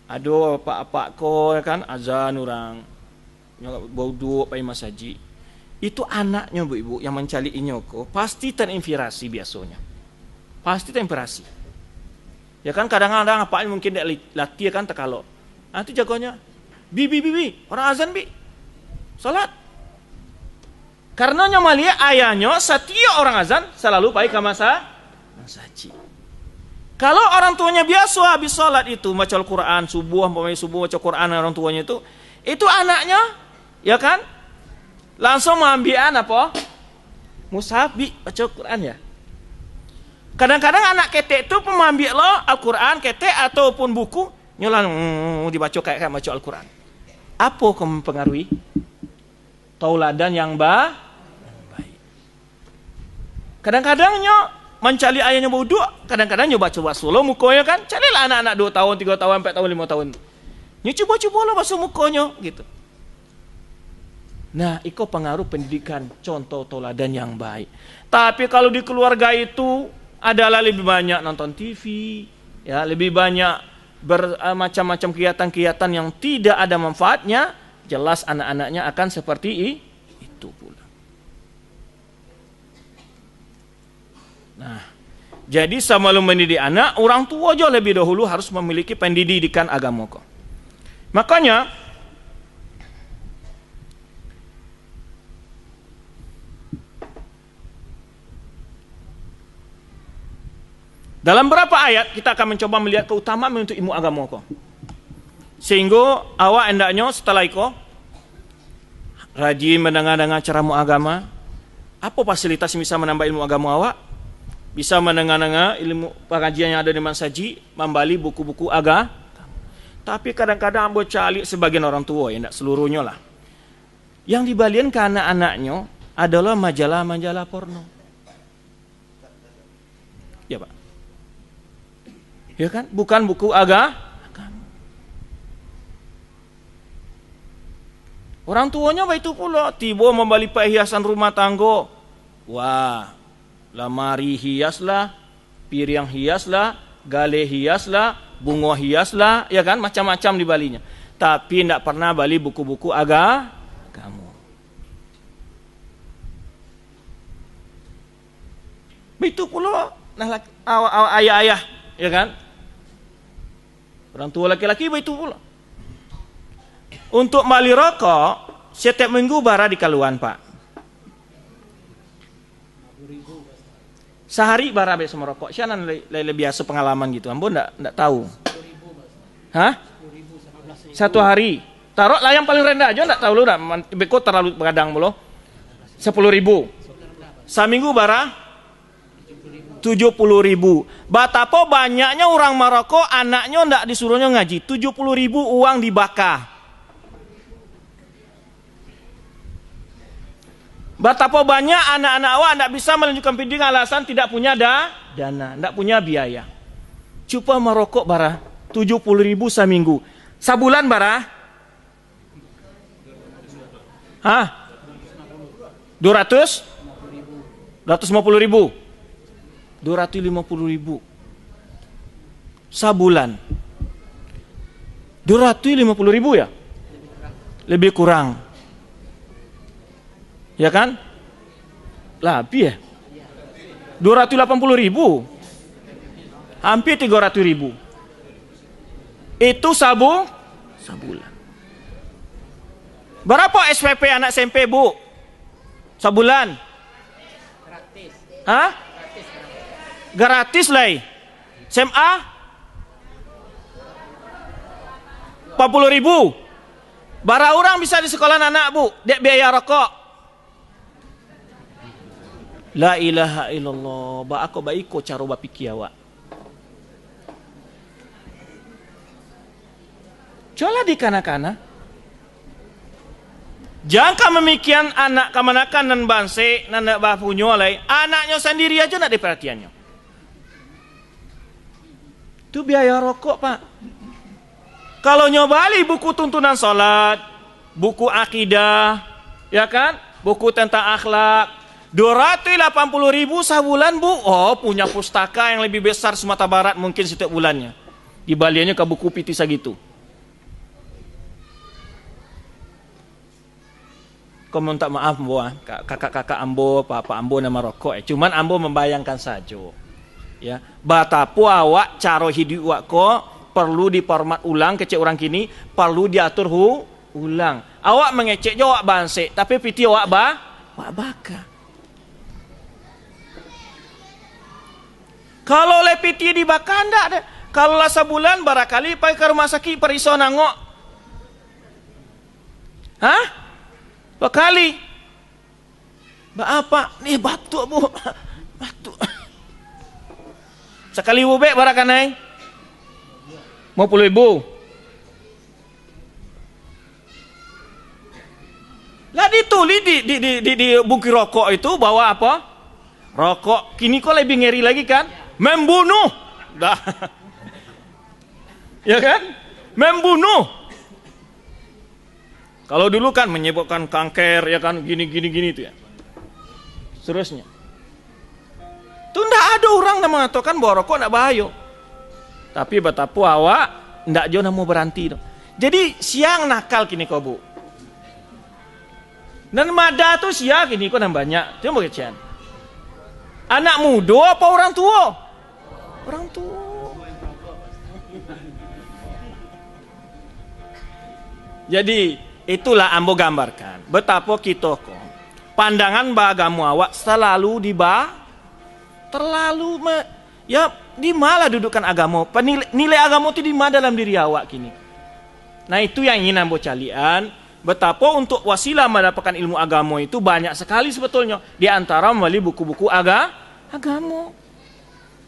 ada apa-apa ko ya kan azan orang, bau dua pai masjid. Itu anaknya bu ibu yang mencali inyoko pasti terinspirasi biasanya, pasti terinspirasi. Ya kan kadang-kadang apa mungkin dia latih kan terkalok. Nanti jagonya, bibi, orang azan bi, salat. Karena nyamalia ayahnya setiap orang azan selalu baik ke masjid. Kalau orang tuanya biasa habis sholat itu baca Al-Quran subuh baca Quran orang tuanya itu anaknya ya kan langsung mengambil apa mushaf baca Quran ya. Kadang-kadang anak ketek itu mengambil Al-Quran ketek ataupun buku nyolan dibaca kayak baca Al-Quran. Apa yang mempengaruhi? Tauladan yang baik. Kadang-kadangnya mencari ayahnya bodoh, kadang-kadang nyoba coba solo mukanya kan. Carilah anak-anak 2 tahun, 3 tahun, 4 tahun, 5 tahun. Coba-coba lah basuh mukanya gitu. Nah, itu pengaruh pendidikan, contoh tauladan yang baik. Tapi kalau di keluarga itu adalah lebih banyak nonton TV, ya, lebih banyak bermacam-macam kegiatan-kegiatan yang tidak ada manfaatnya, jelas anak-anaknya akan seperti itu pula. Nah, jadi sebelum mendidik anak, orang tua jauh lebih dahulu harus memiliki pendidikan agama. Makanya Dalam berapa ayat kita akan mencoba melihat keutamaan untuk ilmu agama ko. Sehingga awak hendaknya setelah itu rajin mendengar-dengar ceramah agama. Apa fasilitas yang bisa menambah ilmu agama awak? Bisa mendengar-dengar ilmu pengajian yang ada di Mansaji, membali buku-buku agama. Tapi kadang-kadang ambo calik sebagian orang tua, ya tidak seluruhnya lah. Yang dibalian ke anak-anaknya adalah majalah-majalah porno. Ya Pak. Ya kan? Bukan buku agama. Orang tuanya itu pula tiba membeli perhiasan rumah tangga. Wah, lamari hiaslah, piring hiaslah, gale hiaslah, bunga hiaslah, ya kan, macam-macam dibalinya. Tapi tidak pernah beli buku-buku agama. Itu pula ayah-ayah, ya kan? Orang tua laki-laki itu pula. Untuk beli rokok setiap minggu bara di kaluan Pak. Sehari bara biasa merokok. Siapa lebih biasa pengalaman gitu? Ambo ndak tahu. Hah? Satu hari. Taruh lah yang paling rendah aja ndak tahu lu dah. Beko terlalu begadang bolo. 10.000. Seminggu bara 70.000. Betapa banyaknya orang Maroko anaknya ndak disuruhnya ngaji. 70.000 uang dibakar. Betapa banyak anak-anak awak tidak bisa melanjutkan pendidikan alasan tidak punya dana, tidak punya biaya. Cuba merokok bara 70.000 seminggu. Sabulan bara? Hah? 200? 250.000? 250.000 sabulan. 250.000 ya? Lebih kurang. Ya kan? Lebih ya? 280.000. Hampir 300.000. Itu sabulan. Berapa SPP anak SMP, Bu? Sabulan? Gratis. Hah? Gratis lah. SMA? 40.000. Bara orang bisa di sekolah anak, Bu. Dek biaya rokok. La ilaha illallah. Ba aku baiko cara bapikir awak. Coba di kana-kana. Jangka memikian anak kamanakan dan banse nan bapunyo lai, anaknya sendiri aja nak diperhatiannya. Itu biaya rokok, Pak. Kalau nyobali buku tuntunan salat, buku akidah, ya kan? Buku tentang akhlak, 280.000 sebulan, Bu. Oh, punya pustaka yang lebih besar Sumatera Barat mungkin setiap bulannya. Dibaliannya ke buku piti segitu. Kau minta maaf, Bu. Kakak-kakak ambo, papa ambo nama rokok. Cuman ambo membayangkan saja. Ya, batapu awak caro hidup awak kok perlu diformat ulang kecek orang kini, perlu diatur ulang. Awak mengecek awak banse, tapi piti awak baka. Kalau lepiti dibakar ndak ada. Kalau lah sebulan barangkali pergi ke rumah sakit periso nangok. Hah? Bakali. Apa? Nih batuk, Bu. Batuk. Sekali bubek barakanai. Mau 10.000. Lah ditulis di buku rokok itu bawa apa? Rokok. Kini kok lebih ngeri lagi kan? Membunuh. Dah. Ya kan? Membunuh. Kalau dulu kan menyebabkan kanker, ya kan, gini itu ya. Seterusnya. Itu ndak ada orang yang mengatakan bahwa rokok ndak bahaya. Tapi betapa awak ndak jauh mau berhenti. Jadi siang nakal kini kau, Bu. Dan mada tuh siang kini kau banyak. Itu mau kecian. Anak muda apa orang tua? Orang tua. Jadi itulah ambo gambarkan betapa kita kok pandangan bagamu awak selalu terlalu ya di mana dudukan agama? Nilai agama itu di mana dalam diri awak kini? Nah itu yang ingin ambo calian. Betapa untuk wasilah mendapatkan ilmu agama itu banyak sekali sebetulnya. Di antara membeli buku-buku agama.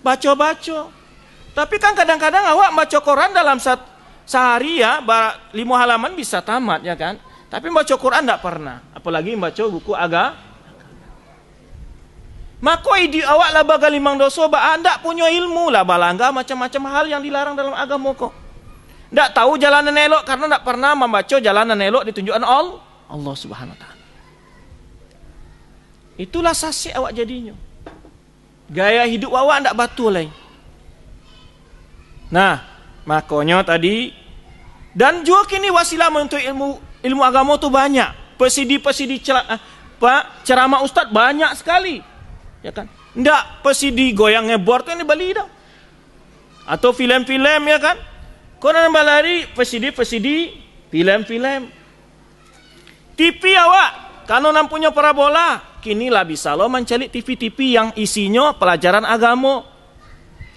Baca-baca. Tapi kan kadang-kadang awak baca Quran dalam sehari ya, 5 halaman bisa tamat ya kan. Tapi baca Quran tidak pernah. Apalagi baca buku agama. Maka ide awak lah baga limang dosa anda punya ilmu lah balangga macam-macam hal yang dilarang dalam agama kok. Ndak tahu jalanan elok karena ndak pernah membaca jalanan elok ditunjukkan Allah Subhanahu wa taala. Itulah sasih awak jadinya. Gaya hidup awak ndak betul lain. Nah, makanya tadi dan juga kini wasilah untuk ilmu agama tu banyak. Pesidi ceramah ustaz banyak sekali. Ya kan? Ndak pesidi goyang ngebor tu yang di Bali dah. Atau film-film ya kan? Kau nak balari pesidi film-film. TV awak kalau nak punya parabola, kini lah bisa lo mencari TV-TV yang isinya pelajaran agama.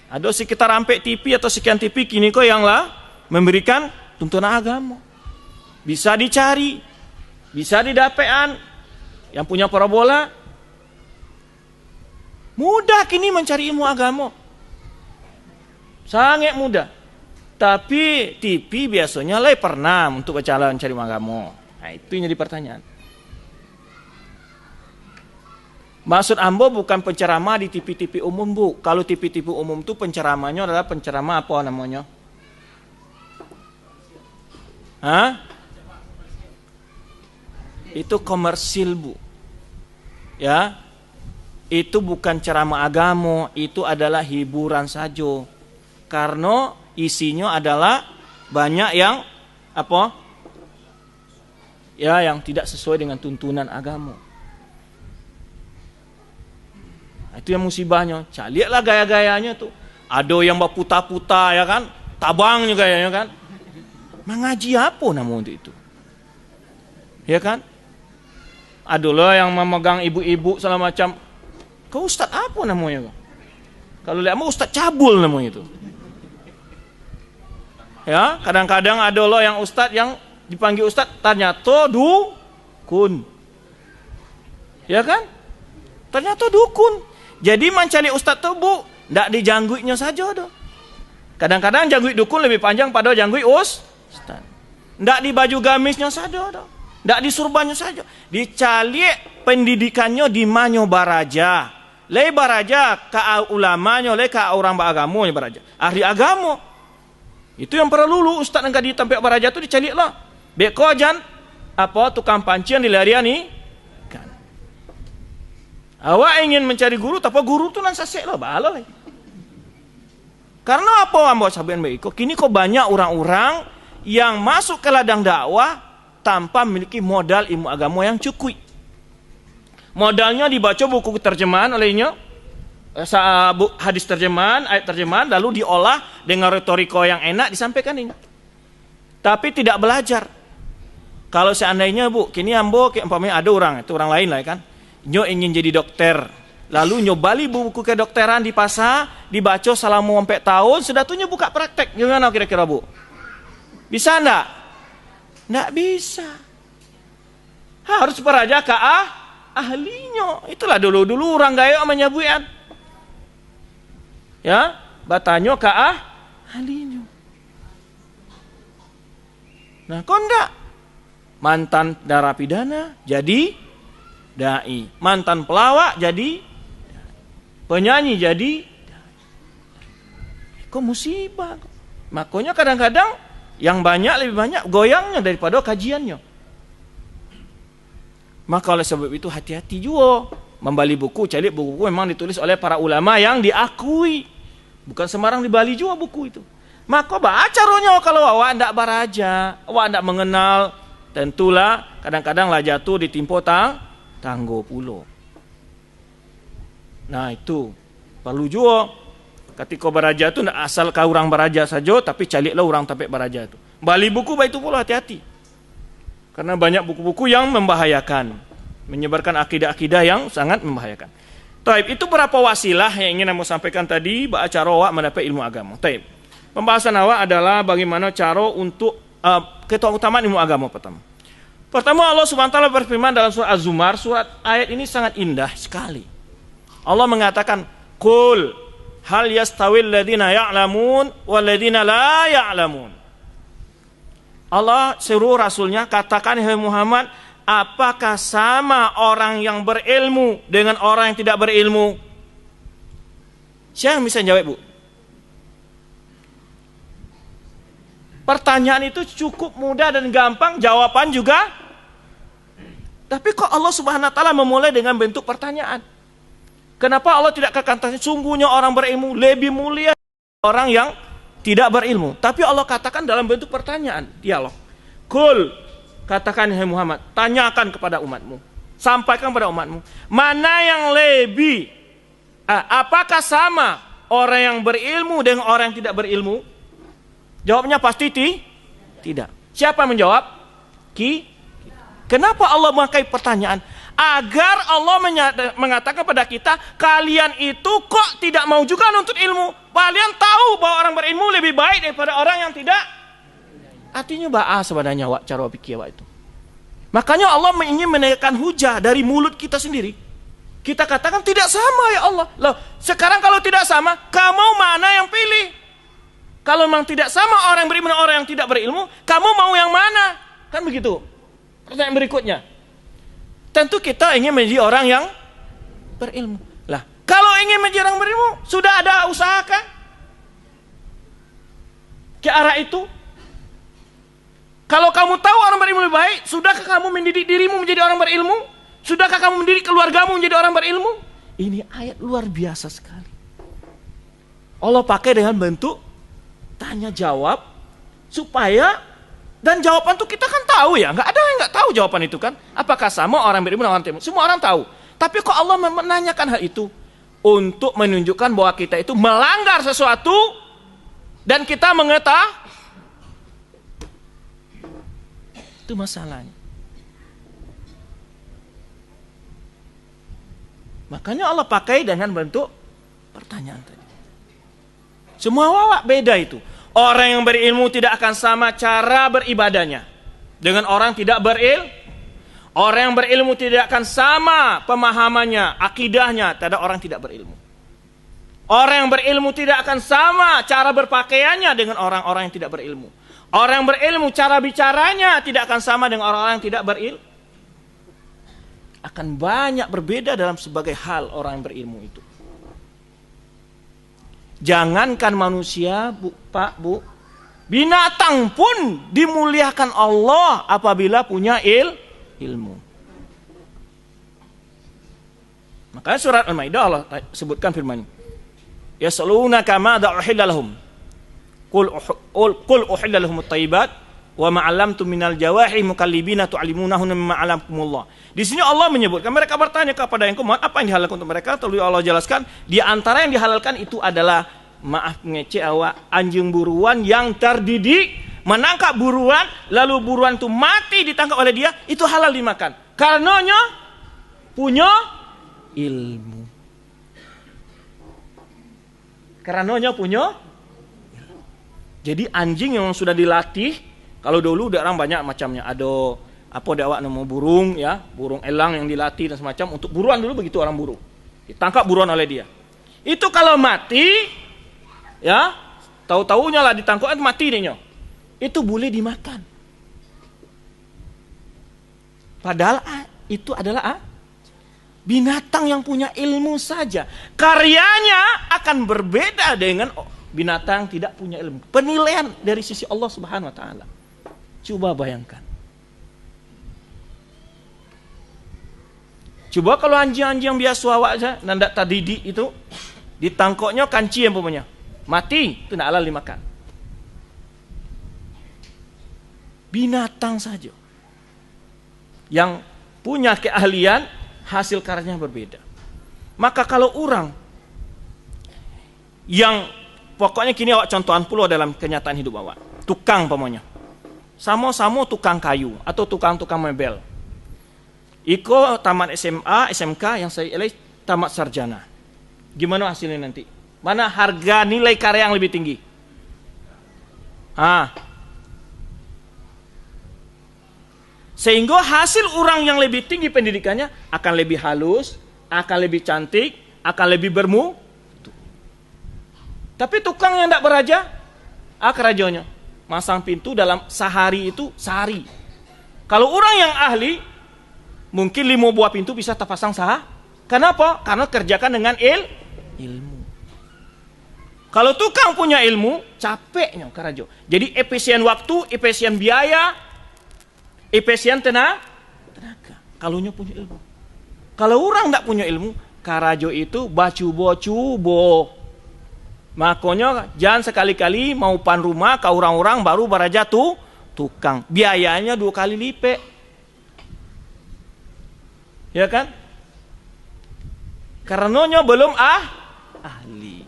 Ada sekitar hampir TV atau sekian TV kini kau yang lah memberikan tuntunan agama. Bisa dicari, bisa didapatkan. Yang punya parabola mudah kini mencari ilmu agama. Sangat mudah. Tapi TV biasanya lah pernah untuk berjalan mencari ilmu agama. Nah, itu yang jadi pertanyaan. Maksud ambo bukan penceramah di TV-TV umum, Bu. Kalau TV-TV umum itu penceramahnya adalah penceramah apa namanya? Hah? Itu komersil, Bu. Ya. Itu bukan ceramah agama, itu adalah hiburan saja. Karena isinya adalah banyak yang apa? Ya, yang tidak sesuai dengan tuntunan agama. Itu yang musibahnya. Lihatlah gaya-gayanya tuh. Ada yang berputar-putar ya kan? Tabangnya gayanya kan? Mengaji apa namanya itu? Ya kan? Ada lah yang memegang ibu-ibu segala macam. Kau ustaz apa namanya? Kalau lihat mau ustaz cabul namanya itu. Ya, kadang-kadang ada loh yang ustaz yang dipanggil ustaz ternyata dukun. Ya kan? Ternyata dukun. Jadi mencari ustaz tuh Bu, ndak dijangguinya saja doh. Kadang-kadang jangguit dukun lebih panjang pada jangguit ustaz. Ndak di baju gamisnya saja doh. Ndak di surbannya saja. Dicari pendidikannya di manyo baraja. Le baraja ka ulamanya, le ka orang beragamanya baraja. Ahli agama. Itu yang perlu ustaz yang di tempat baraja tu dicari lah. Beko jan apa tukang pancian di larian ni kan. Awak ingin mencari guru, tapi guru tu nan sasek lah bala lah. Karena apa ambo sabian baik? Kini kok banyak orang-orang yang masuk ke ladang dakwah tanpa memiliki modal ilmu agama yang cukup. Modalnya dibaca buku terjemahan olehnya, hadis terjemahan, ayat terjemahan, lalu diolah dengan retorika yang enak disampaikan ini. Tapi tidak belajar. Kalau seandainya Bu, kini ambo umpamanya ada orang, itu orang lain lah kan. Nyo ingin jadi dokter. Lalu nyo bali buku kedokteran di pasar, dibaca selama 4 tahun, sudah tuh nyo buka praktek. Gimana kira-kira Bu? Bisa enggak? Enggak bisa. Harus peraja ke ahlinya. Itulah dulu-dulu orang gaya menyabuian. Ya, batanyo ke ahlinya. Nah, kok enggak? Mantan narapidana jadi dai. Mantan pelawak jadi penyanyi jadi kok musibah. Makanya kadang-kadang yang banyak lebih banyak goyangnya daripada kajiannya. Maka oleh sebab itu hati-hati juga membeli buku, cari buku memang ditulis oleh para ulama yang diakui. Bukan sembarang dibeli juga buku itu. Maka baca rohnya kalau awak ndak baraja, awak ndak mengenal, tentulah kadang-kadang lah jatuh ditimpa tanggo pulo. Nah itu perlu juga. Ketika baraja itu ndak asal kau orang baraja saja, tapi carilah orang tapek baraja itu. Beli buku baik itu pula hati-hati. Karena banyak buku-buku yang membahayakan, menyebarkan akidah-akidah yang sangat membahayakan. Taib, itu berapa wasilah yang ingin saya sampaikan tadi, cara awak mendapat ilmu agama. Taib. Pembahasan awak adalah bagaimana cara untuk keutamaan ilmu agama pertama. Pertama, Allah Subhanahu wa taala berfirman dalam surah Az-Zumar, surat ayat ini sangat indah sekali. Allah mengatakan, "Qul hal yastawil ladzina ya'lamun wal ladzina la ya'lamun." Allah suruh Rasulnya, katakan hai Muhammad, apakah sama orang yang berilmu dengan orang yang tidak berilmu? Siapa yang bisa jawab, Bu? Pertanyaan itu cukup mudah dan gampang, jawaban juga. Tapi kok Allah Subhanahu wa taala memulai dengan bentuk pertanyaan? Kenapa Allah tidak katakan sungguhnya orang berilmu lebih mulia dari orang yang tidak berilmu? Tapi Allah katakan dalam bentuk pertanyaan, dialog. Qul, katakan hai Muhammad, tanyakan kepada umatmu, sampaikan kepada umatmu, mana yang lebih, apakah sama orang yang berilmu dengan orang yang tidak berilmu? Jawabnya pasti tidak. Siapa yang menjawab? Kenapa Allah memakai pertanyaan? Agar Allah mengatakan kepada kita, kalian itu kok tidak mau juga nuntut ilmu? Kalian tahu bahwa orang berilmu lebih baik daripada orang yang tidak. Artinya sebenarnya cara pikir itu. Makanya Allah ingin menaikkan hujah dari mulut kita sendiri. Kita katakan tidak sama ya Allah. Loh, sekarang kalau tidak sama, kamu mana yang pilih? Kalau memang tidak sama orang berilmu dan orang yang tidak berilmu, kamu mau yang mana? Kan begitu. Pertanyaan berikutnya. Tentu kita ingin menjadi orang yang berilmu. Lah, kalau ingin menjadi orang berilmu, sudah ada usaha kan? Ke arah itu. Kalau kamu tahu orang berilmu lebih baik, sudahkah kamu mendidik dirimu menjadi orang berilmu? Sudahkah kamu mendidik keluargamu menjadi orang berilmu? Ini ayat luar biasa sekali. Allah pakai dengan bentuk tanya jawab supaya, dan jawaban itu kita kan tahu ya, nggak ada yang nggak tahu jawaban itu kan. Apakah sama orang berilmu dan orang berilmu? Semua orang tahu. Tapi kok Allah menanyakan hal itu untuk menunjukkan bahwa kita itu melanggar sesuatu dan kita mengetahui itu masalahnya. Makanya Allah pakai dengan bentuk pertanyaan tadi. Semua wawak beda itu. Orang yang berilmu tidak akan sama cara beribadahnya dengan orang tidak berilmu. Orang yang berilmu tidak akan sama pemahamannya, akidahnya terhadap orang tidak berilmu. Orang yang berilmu tidak akan sama cara berpakaiannya dengan orang-orang yang tidak berilmu. Orang yang berilmu cara bicaranya tidak akan sama dengan orang-orang yang tidak berilmu. Akan banyak berbeda dalam sebagai hal orang yang berilmu itu. Jangankan manusia, Bu, binatang pun dimuliakan Allah apabila punya ilmu. Makanya surat Al-Maidah Allah sebutkan firman, yasalunaka madza uhilla lahum qul uhilla lahumut thayyibat wa ma 'allamtum minal jawahi mukallibina tu'allimunahunna mimma 'allamakumullah. Di sini Allah menyebutkan mereka bertanya kepada yang kuat apa yang dihalalkan untuk mereka. Lalu Allah jelaskan di antara yang dihalalkan itu adalah maaf ngece awak anjing buruan yang terdidik menangkap buruan lalu buruan itu mati ditangkap oleh dia, itu halal dimakan karenanya punya ilmu. Karenanya punya. Jadi anjing yang sudah dilatih, kalau dulu orang banyak macamnya, ada apa dia awak nama burung ya, burung elang yang dilatih dan semacam untuk buruan dulu begitu orang burung. Ditangkap buruan oleh dia. Itu kalau mati ya, tahu-tahunya lah ditangkap mati dia. Itu boleh dimakan. Padahal itu adalah binatang yang punya ilmu saja. Karyanya akan berbeda dengan binatang yang tidak punya ilmu. Penilaian dari sisi Allah Subhanahu wa taala. Coba bayangkan. Coba kalau anjing-anjing yang biasa awak saja, nandak tadidik itu, ditangkoknya kanci yang punya, mati, itu nak halal dimakan. Binatang saja yang punya keahlian, hasil karyanya berbeda. Maka kalau orang yang pokoknya kini awak contohan pula dalam kenyataan hidup awak, tukang pokoknya, sama-sama tukang kayu atau tukang-tukang mebel. Iko tamat SMA, SMK yang saya tamat sarjana. Gimana hasilnya nanti? Mana harga nilai karya yang lebih tinggi? Sehingga hasil orang yang lebih tinggi pendidikannya akan lebih halus, akan lebih cantik, akan lebih bermutu. Tapi tukang yang tidak beraja, kerajanya masang pintu dalam sehari itu sehari. Kalau orang yang ahli, mungkin 5 buah pintu bisa terpasang Kenapa? Karena kerjakan dengan ilmu. Kalau tukang punya ilmu, capeknya karajo. Jadi efisien waktu, efisien biaya, efisien tenaga. Kalunya punya ilmu. Kalau orang tidak punya ilmu, karajo itu bacubo-cubo. Makanya jangan sekali-kali mau pan rumah ke orang-orang baru beraja tukang. Biayanya 2 kali lipat. Ya kan? Karenanya belum ahli.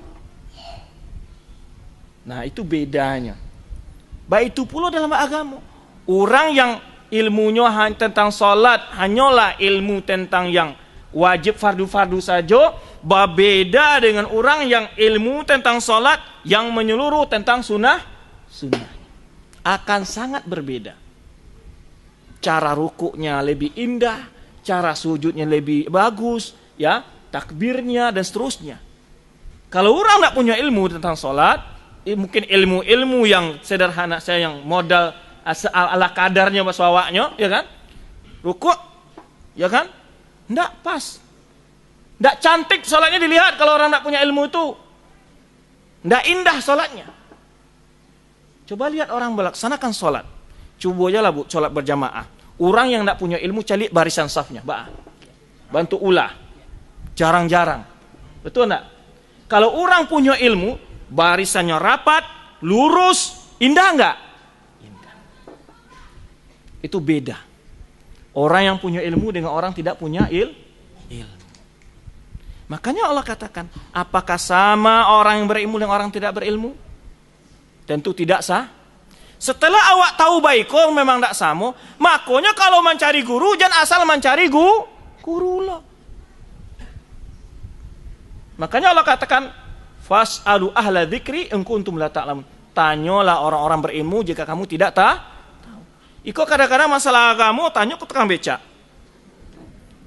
Nah, itu bedanya. Baik itu pula dalam agama. Orang yang ilmunya tentang salat hanyalah ilmu tentang yang wajib fardu-fardu saja, berbeda dengan orang yang ilmu tentang salat yang menyeluruh tentang sunnah. Akan sangat berbeda. Cara rukuknya lebih indah, cara sujudnya lebih bagus, ya, takbirnya dan seterusnya. Kalau orang tidak punya ilmu tentang salat, mungkin ilmu-ilmu yang sederhana saya yang modal ala kadarnya baswawaknya, ya kan? Rukuk, ya kan? Tidak pas. Tidak cantik salatnya dilihat kalau orang tidak punya ilmu itu. Tidak indah salatnya. Coba lihat orang melaksanakan salat. Coba aja lah salat berjamaah. Orang yang tidak punya ilmu cari barisan safnya, bantu ulah. Jarang-jarang. Betul enggak? Kalau orang punya ilmu, barisannya rapat, lurus, indah enggak? Indah. Itu beda. Orang yang punya ilmu dengan orang tidak punya ilmu. Makanya Allah katakan, apakah sama orang yang berilmu dengan orang tidak berilmu? Tentu tidak sah. Setelah awak tahu baik kok memang tidak sama, makanya kalau mencari guru jangan asal mencari guru lah. Makanya Allah katakan, fas'alu ahla dzikri in kuntum la ta'lamun. Tanyalah orang-orang berilmu jika kamu tidak tahu. Iko kadang-kadang masalah kamu tanya ke tukang beca.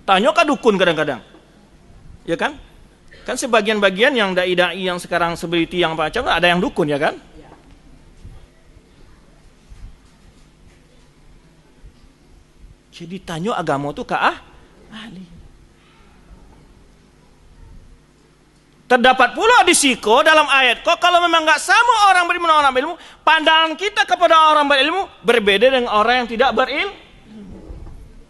Tanya ke dukun kadang-kadang. Ya kan? Kan sebagian-bagian yang dai-dai yang sekarang seperti yang macam ada yang dukun, ya kan? Jadi tanya agama itu ke ahli. Terdapat pula di siko dalam ayat kok kalau memang nggak sama orang berilmu dengan orang berilmu, pandangan kita kepada orang berilmu berbeda dengan orang yang tidak berilmu.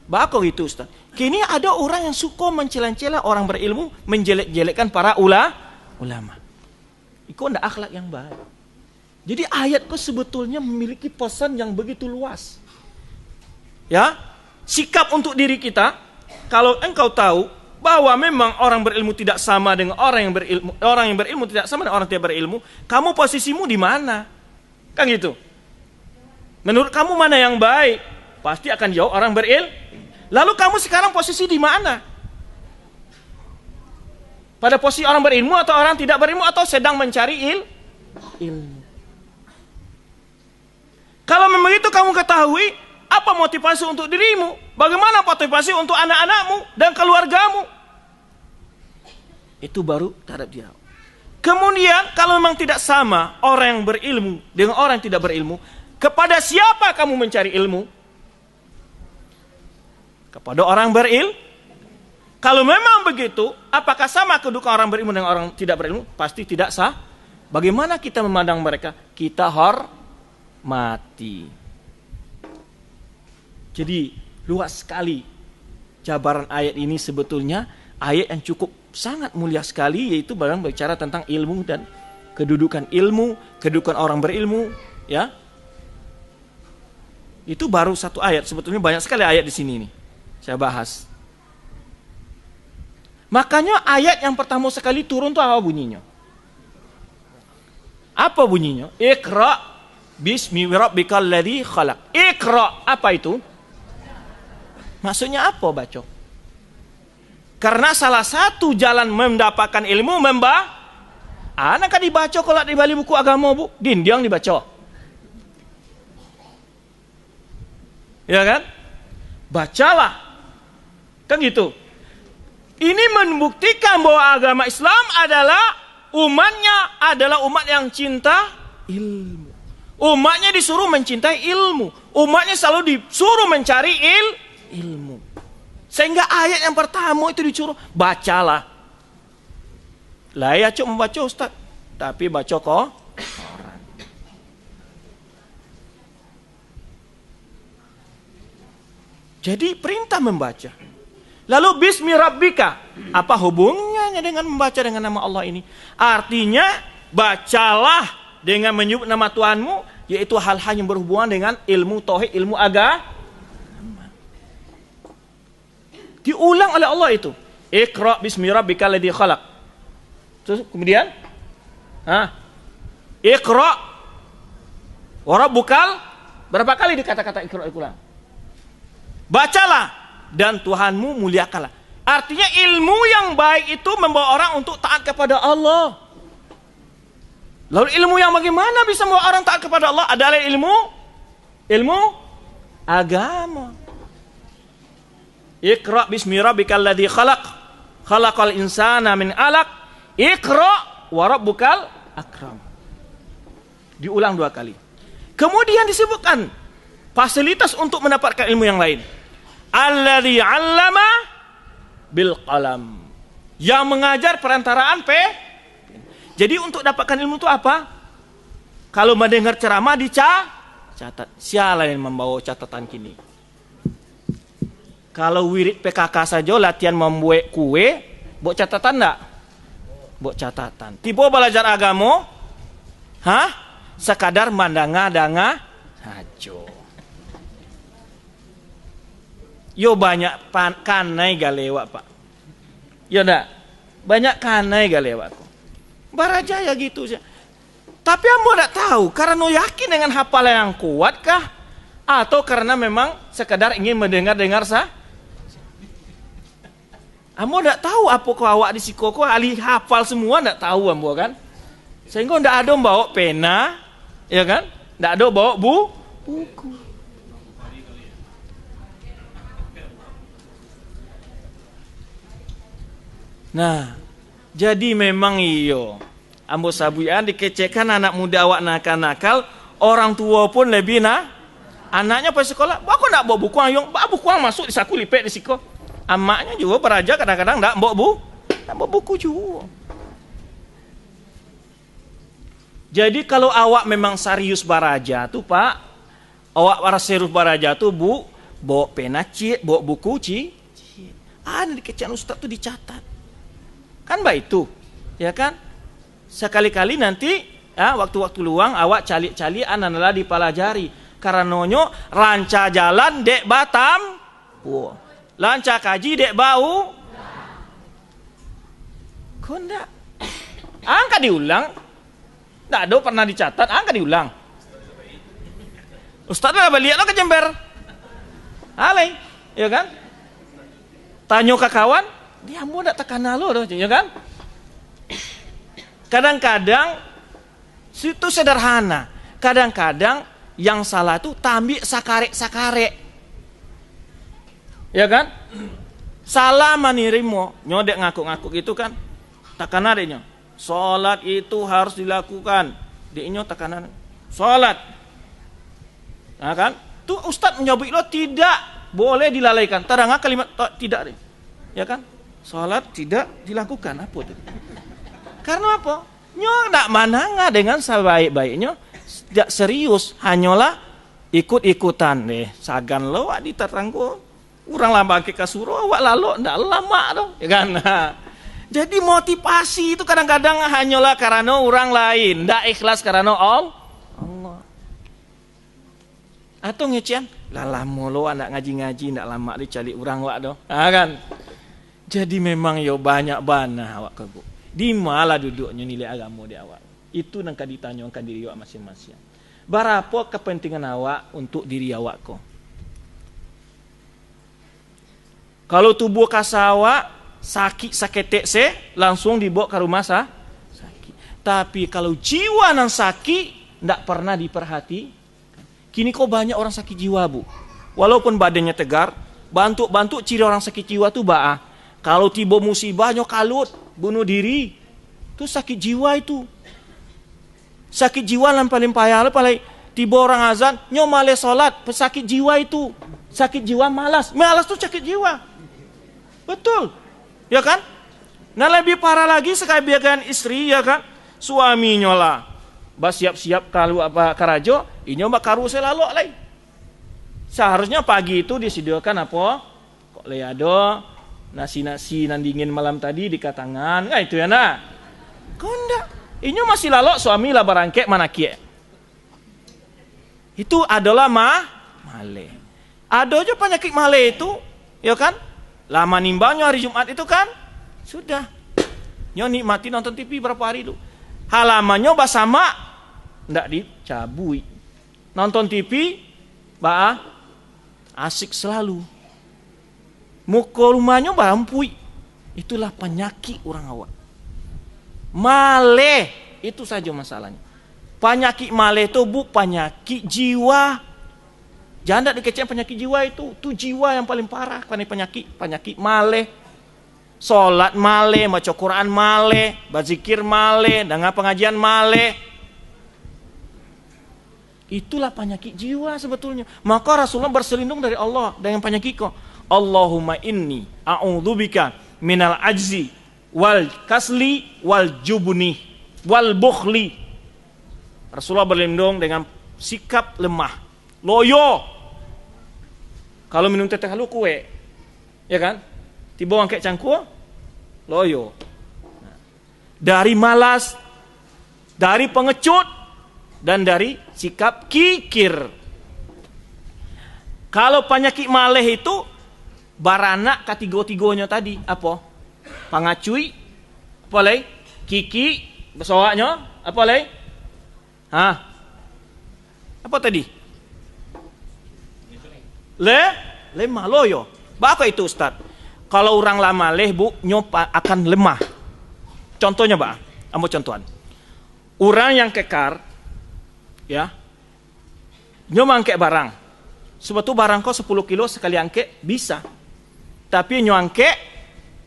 Bako gitu Ustaz. Kini ada orang yang suka mencela-cela orang berilmu, menjelek-jelekkan para ulama. Itu ndak akhlak yang baik. Jadi ayat kok sebetulnya memiliki pesan yang begitu luas. Ya, sikap untuk diri kita, kalau engkau tahu bahwa memang orang berilmu tidak sama dengan orang yang berilmu tidak sama dengan orang tidak berilmu, kamu posisimu di mana? Kan gitu. Menurut kamu mana yang baik? Pasti akan jauh orang berilmu. Lalu kamu sekarang posisi di mana? Pada posisi orang berilmu atau orang tidak berilmu atau sedang mencari ilmu? Kalau memang itu kamu ketahui, apa motivasi untuk dirimu? Bagaimana motivasi untuk anak-anakmu dan keluargamu? Itu baru terhadap dia. Kemudian kalau memang tidak sama orang yang berilmu dengan orang yang tidak berilmu, kepada siapa kamu mencari ilmu? Kepada orang berilmu. Kalau memang begitu, apakah sama kedudukan orang berilmu dengan orang tidak berilmu? Pasti tidak sah. Bagaimana kita memandang mereka? Kita hormati. Jadi luas sekali jabaran ayat ini, sebetulnya ayat yang cukup sangat mulia sekali, yaitu barang bicara tentang ilmu dan kedudukan ilmu, kedudukan orang berilmu, ya. Itu baru satu ayat, sebetulnya banyak sekali ayat di sini nih. Saya bahas. Makanya ayat yang pertama sekali turun itu apa bunyinya? Apa bunyinya? Iqra bismi rabbikal ladzi khalaq. Iqra, apa itu? Maksudnya apa baca? Karena salah satu jalan mendapatkan ilmu anak kan dibaca kalau di balik buku agama, Bu. Dindiang dibaca. Ya kan? Bacalah. Kan gitu. Ini membuktikan bahwa agama Islam adalah umatnya adalah umat yang cinta ilmu. Umatnya disuruh mencintai ilmu. Umatnya selalu disuruh mencari ilmu. Sehingga ayat yang pertama itu disuruh bacalah. Lah ya cuk membaca Ustaz, tapi baca Quran. Jadi perintah membaca. Lalu bismi rabbika, apa hubungannya dengan membaca dengan nama Allah ini? Artinya bacalah dengan menyebut nama Tuhanmu, yaitu hal-hal yang berhubungan dengan ilmu tauhid, ilmu agama. Diulang oleh Allah itu. Iqra bismi rabbikal ladzi khalaq. Terus kemudian Iqra wa rabbukal, berapa kali dikata-kata Iqra ulang? Bacalah dan Tuhanmu muliakanlah. Artinya ilmu yang baik itu membawa orang untuk taat kepada Allah. Lalu ilmu yang bagaimana bisa membawa orang taat kepada Allah? Adalah ilmu agama. Iqra bismi rabbikal ladzi khalaq. Khalaqal insana min 'alaq. Iqra wa rabbukal akram. Diulang 2 kali. Kemudian disebutkan fasilitas untuk mendapatkan ilmu yang lain. Alladzi 'allama bil qalam. Yang mengajar perantaraan Jadi untuk dapatkan ilmu itu apa? Kalau mendengar ceramah catat. Siapa yang membawa catatan kini? Kalau wirid PKK saja latihan membuat kue, buat catatan enggak? Buat catatan. Tiba belajar agama, sekadar mandanga-danga saja. Yo banyak kanai galewak, Pak. Yo enggak? Banyak kanai galewak. Baraja ya gitu. Tapi amba enggak tahu karena yakin dengan hafalan yang kuat kah? Atau karena memang sekadar ingin mendengar-dengar Ambo ndak tahu apa kau awak di sikoko ahli hafal semua ndak tahu ambo kan. Sehingga ndak ada bawa pena, ya kan? Ndak ada bawa buku. Nah, jadi memang iyo. Ambo sabuyan dikecekan anak muda awak nakal-nakal, orang tua pun lebih anaknya pas sekolah, aku ndak bawa buku ayong, bawa buku masuk di saku lipet di siko. Amaknya juga peraja kadang-kadang ndak bawa buku juga. Jadi kalau awak memang serius baraja tuh Pak, awak serius baraja tuh bawa pena bawa buku ada di kecian ustaz tuh dicatat. Kan baik itu, ya kan? Sekali-kali nanti waktu-waktu luang awak cali-cali ananalah dipelajari. Karenanya ranca jalan dek Batam. Lancar kaji dek bau. Kok enggak? Angka diulang. Enggak ada pernah dicatat, angka diulang. Ustaz dah balik lo ke Jember. Alay, ya kan? Tanya ke kawan, dia mau enggak tekan lo doh, ya kan? Kadang-kadang itu sederhana. Kadang-kadang yang salah tuh tambik sakare. Ya kan? Salah manirimo, nyodek ngaku-ngaku gitu kan. Takanan adanya. Salat itu harus dilakukan. Deknya takanan. Salat. Nah kan? Tuh ustaz menjawab lo tidak boleh dilalaikan. Terang kalimat tidak deh. Ya kan? Salat tidak dilakukan apa itu? Karena apa? Nyo ndak mananga dengan sebaik-baiknya. Tidak serius, hanyalah ikut-ikutan deh. Sagan lo di terangku. Urang lama ke kasuro awak lalu ndak lama doh, ya kan? Jadi motivasi itu kadang-kadang hanyalah karena orang lain, ndak ikhlas karena Allah. Atau ngecian, lah lama lo ndak ngaji-ngaji ndak lama dicari orang awak doh. Kan? Jadi memang yo banyak bana awak kego. Di malah duduknya nilai agama di awak. Itu nangka ditanyakan diri awak masing-masing. Berapa kepentingan awak untuk diri awak ko? Kalau tubuh kasawa sakit se langsung dibawa ke rumah sakit. Tapi kalau jiwa nan sakit ndak pernah diperhati. Kini kok banyak orang sakit jiwa, Bu. Walaupun badannya tegar, bantu ciri orang sakit jiwa tuh kalau tiba musibahnya kalut, bunuh diri, itu sakit jiwa itu. Sakit jiwa yang paling payah, paling tiba orang azan, nyomale sholat, pesakit jiwa itu. Sakit jiwa malas tuh sakit jiwa. Betul, ya kan? Nah lebih parah lagi sekali biarkan istri, ya kan? Suaminya lah, siap-siap kalau karajo, ini karu selalu lagi. Seharusnya pagi itu disediakan apa? Kok leado, nasi nan dingin malam tadi dikatangan, itu ya nak. Kau enggak, ini masih lalu suami lah barangkek mana kie. Itu adalah male. Ada aja penyakit male itu, ya kan? Lama nimbangnya hari Jumat itu kan, sudah. Nyo nikmati nonton TV berapa hari dulu. Halamannya basama, ndak dicabui. Nonton TV, asik selalu. Muka rumahnya bampui. Itulah penyakit orang awak. Male, itu saja masalahnya. Penyakit male itu penyakit jiwa. Jangan dikecek penyakit jiwa itu jiwa yang paling parah. Penyakit male. Salat male, baca Quran male, berzikir male, dengar pengajian male. Itulah penyakit jiwa sebetulnya. Maka Rasulullah berselindung dari Allah dengan penyakit kok. Allahumma inni a'udzubika minal ajzi wal kasli wal jubni wal bukhli. Rasulullah berlindung dengan sikap lemah, loyo. Kalau minum teh halu kue, ya kan? Tiba angkat cangkul, loyo. Dari malas, dari pengecut, dan dari sikap kikir. Kalau penyakit maleh itu baranak ketiga-tiganya tadi apa? Pangacui, apa lagi? Kiki, besawaknya, apa lagi? Apa tadi? Lemah loyo. Apa itu Ustaz? Kalau orang lama Bu, nyopa akan lemah. Contohnya ambo contohan. Orang yang kekar, ya, nyoba angke barang. Sebetulnya barang kau 10 kilo sekali angke bisa. Tapi nyangke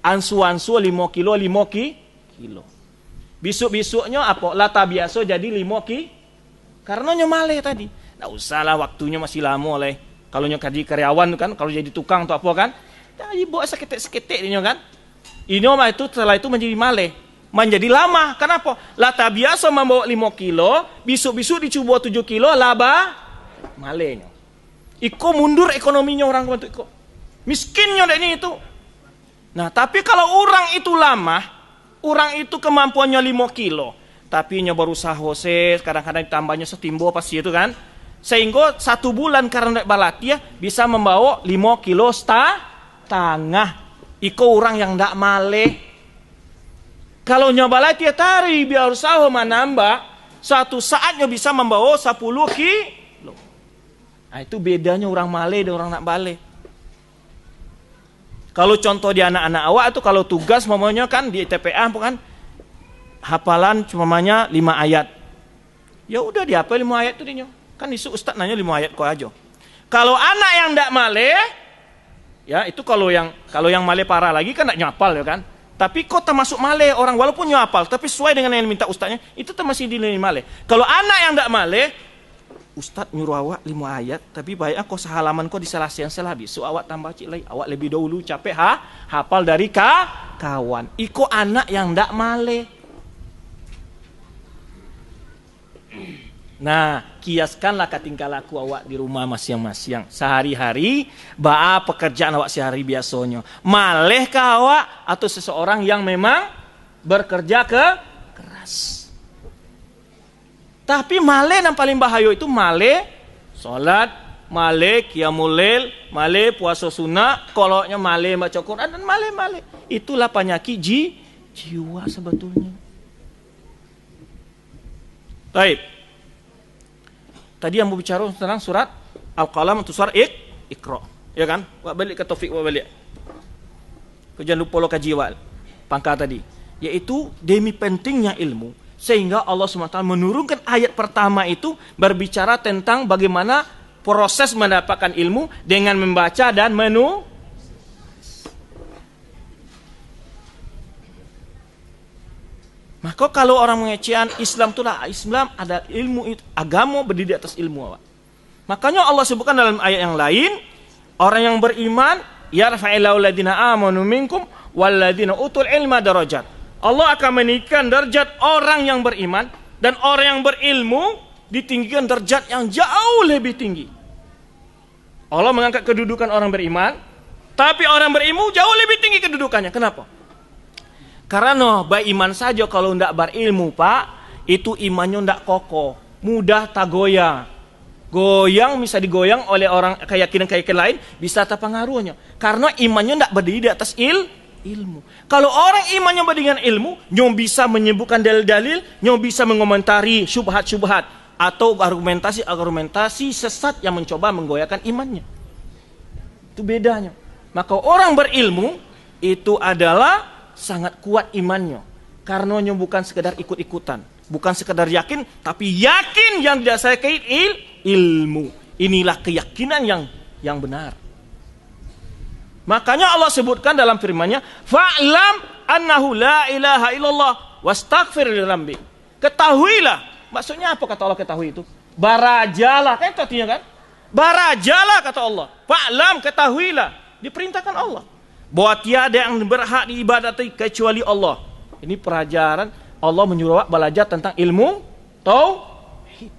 ansu 5 kilo. Besok-besoknya apa? Lata biasa jadi 5 kilo. Karena nyomale tadi. Nggak usah lah waktunya masih lama oleh. Kalau nyokadi karyawan kan, kalau jadi tukang atau apa kan, jadi bawa seketik ini kan. Ini mah itu setelah itu menjadi male. Menjadi lama. Kenapa? Lata biasa membawa 5 kilo, besok-besok dicoba 7 kilo, laba malenya. Iko mundur ekonominya orang bentuk iko. Miskinnya ini itu. Nah, tapi kalau orang itu lama, orang itu kemampuannya 5 kilo, tapi nya berusaha hose, kadang-kadang tambahnya setimbo pasti itu kan. Sehingga 1 bulan karena berlatih bisa membawa 5 kilo setengah. Iko orang yang ndak male. Kalau nyoba latih tari biar usaha menambah, satu saatnya bisa membawa 10 kilo. Nah, itu bedanya orang male dan orang nak bale. Kalau contoh di anak-anak awak itu kalau tugas mamanya kan di TPA kan hafalan cumanya 5 ayat. Ya udah dihafal 5 ayat itu dia. Kan isu ustaz nanya 5 ayat kok aja. Kalau anak yang ndak male, ya itu kalau yang male parah lagi kan ndak nyapal ya kan. Tapi kok termasuk male orang walaupun nyapal tapi sesuai dengan yang minta ustaznya itu masih dinilai male. Kalau anak yang ndak male, ustaz nyuruh awak 5 ayat tapi baik kok sehalaman kok diselasian selabis. So awak tambah cik lagi, awak lebih dahulu capek hafal dari kawan. Iko anak yang ndak male. Nah, kiaskanlah tingkah laku awak di rumah masing-masing. Sehari-hari, pekerjaan awak sehari biasanya. Malehkah awak atau seseorang yang memang bekerja keras? Tapi maleh yang paling bahaya itu maleh salat, maleh qiyamul lail, maleh puasa sunnah, koloknya maleh baca Quran dan maleh. Itulah penyakit jiwa sebetulnya. Baik. Tadi yang mau bicara tentang surat Al-Qalam atau surat Iqra, ya kan? Wa balik ke Taufik wa balik. Kau jangan lupa lo kaji pangkat tadi. Yaitu demi pentingnya ilmu. Sehingga Allah SWT menurunkan ayat pertama itu berbicara tentang bagaimana proses mendapatkan ilmu dengan membaca dan Maka kalau orang mengecewakan Islam itulah Islam ada ilmu itu, agama berdiri atas ilmu. Makanya Allah sebutkan dalam ayat yang lain, orang yang beriman yarfa'illahu alladziina aamanu minkum walladziina utul ilma darajat. Allah akan menaikkan derajat orang yang beriman dan orang yang berilmu ditinggikan derajat yang jauh lebih tinggi. Allah mengangkat kedudukan orang beriman, tapi orang berilmu jauh lebih tinggi kedudukannya. Kenapa? Karena beriman saja kalau tidak berilmu, Pak, itu imannya tidak kokoh, mudah tak goyang. Goyang bisa digoyang oleh orang keyakinan-keyakinan lain, bisa terpengaruhnya. Karena imannya tidak berdiri di atas ilmu. Kalau orang imannya berdiri dengan ilmu, nyom bisa menyebutkan dalil-dalil, nyom bisa mengomentari syubhat-syubhat atau argumentasi sesat yang mencoba menggoyahkan imannya. Itu bedanya. Maka orang berilmu itu adalah sangat kuat imannya. Karena bukan sekedar ikut-ikutan, bukan sekedar yakin, tapi yakin yang didasarkan ilmu. Inilah keyakinan yang benar. Makanya Allah sebutkan dalam firman-Nya, "Fa'lam annahu la ilaha illallah wastaghfir lidzambi." Ketahuilah. Maksudnya apa kata Allah ketahui itu? Barajalah, kan itu artinya kan? Barajalah kata Allah. Fa'lam, ketahuilah. Diperintahkan Allah bahwa tiada yang berhak diibadati kecuali Allah. Ini pelajaran Allah menyuruh belajar tentang ilmu tauhid.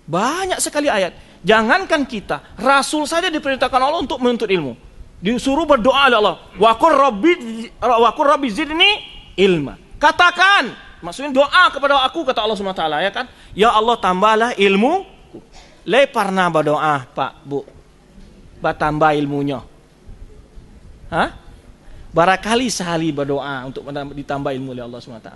Banyak sekali ayat. Jangankan kita, Rasul saja diperintahkan Allah untuk menuntut ilmu. Disuruh berdoa oleh Allah. Wa qur rabbi zidni ilma. Katakan, maksudnya doa kepada aku kata Allah SWT ya kan? Ya Allah tambahlah ilmu. Le pernah berdoa, Pak, Bu. Bertambah ilmunya. Hah? Barangkali sehari berdoa untuk ditambah ilmu oleh Allah SWT.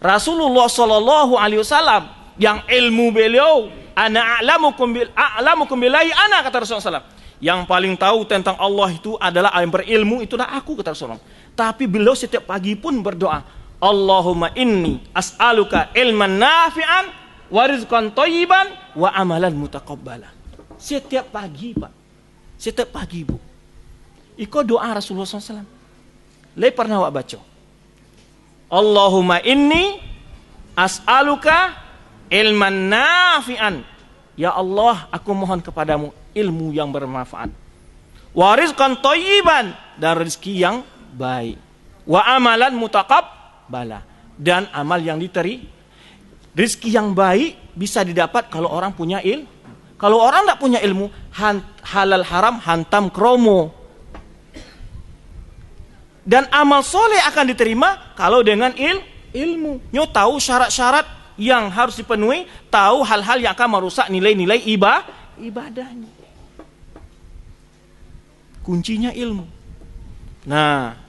Rasulullah SAW yang ilmu beliau, ana a'lamukum billahi ana, kata Rasulullah SAW. Yang paling tahu tentang Allah itu adalah yang berilmu, itulah aku, kata Rasulullah. Tapi beliau setiap pagi pun berdoa, Allahumma inni as'aluka ilman nafi'an wa rizqan thayyiban wa amalan mutaqabbala. Setiap pagi, Pak. Setiap pagi, Bu. Iko doa Rasulullah SAW. Le pernah wak baca. Allahumma inni as'aluka ilman nafi'an. Ya Allah, aku mohon kepadamu ilmu yang bermanfaat. Wa rizqan thayyiban, dan rezeki yang baik. Wa amalan mutaqabbala, dan amal yang diterima. Rezeki yang baik bisa didapat kalau orang punya ilmu. Kalau orang tidak punya ilmu, halal haram hantam kromo. Dan amal soleh akan diterima kalau dengan ilmu. Nyo tahu syarat-syarat yang harus dipenuhi, tahu hal-hal yang akan merusak nilai-nilai ibadahnya. Kuncinya ilmu. Nah,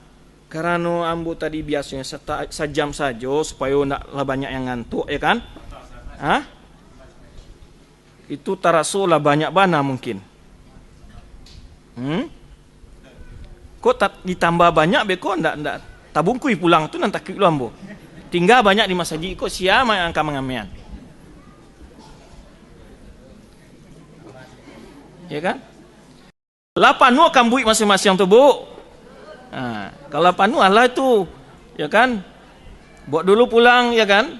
karena ambo tadi biasanya sejam saja supaya tidak banyak yang ngantuk, ya kan? Hah? Itu tarasolah banyak bana mungkin. Kok ditambah banyak beko ndak tabungkui pulang tu nanti takut lu ambo. Tinggal banyak di masjid kok siapa yang akan mengamen. Ya kan? Lapanu akan buik masing-masing tu, Bu. Nah, kalau lapanu Allah itu, ya kan? Buat dulu pulang, ya kan?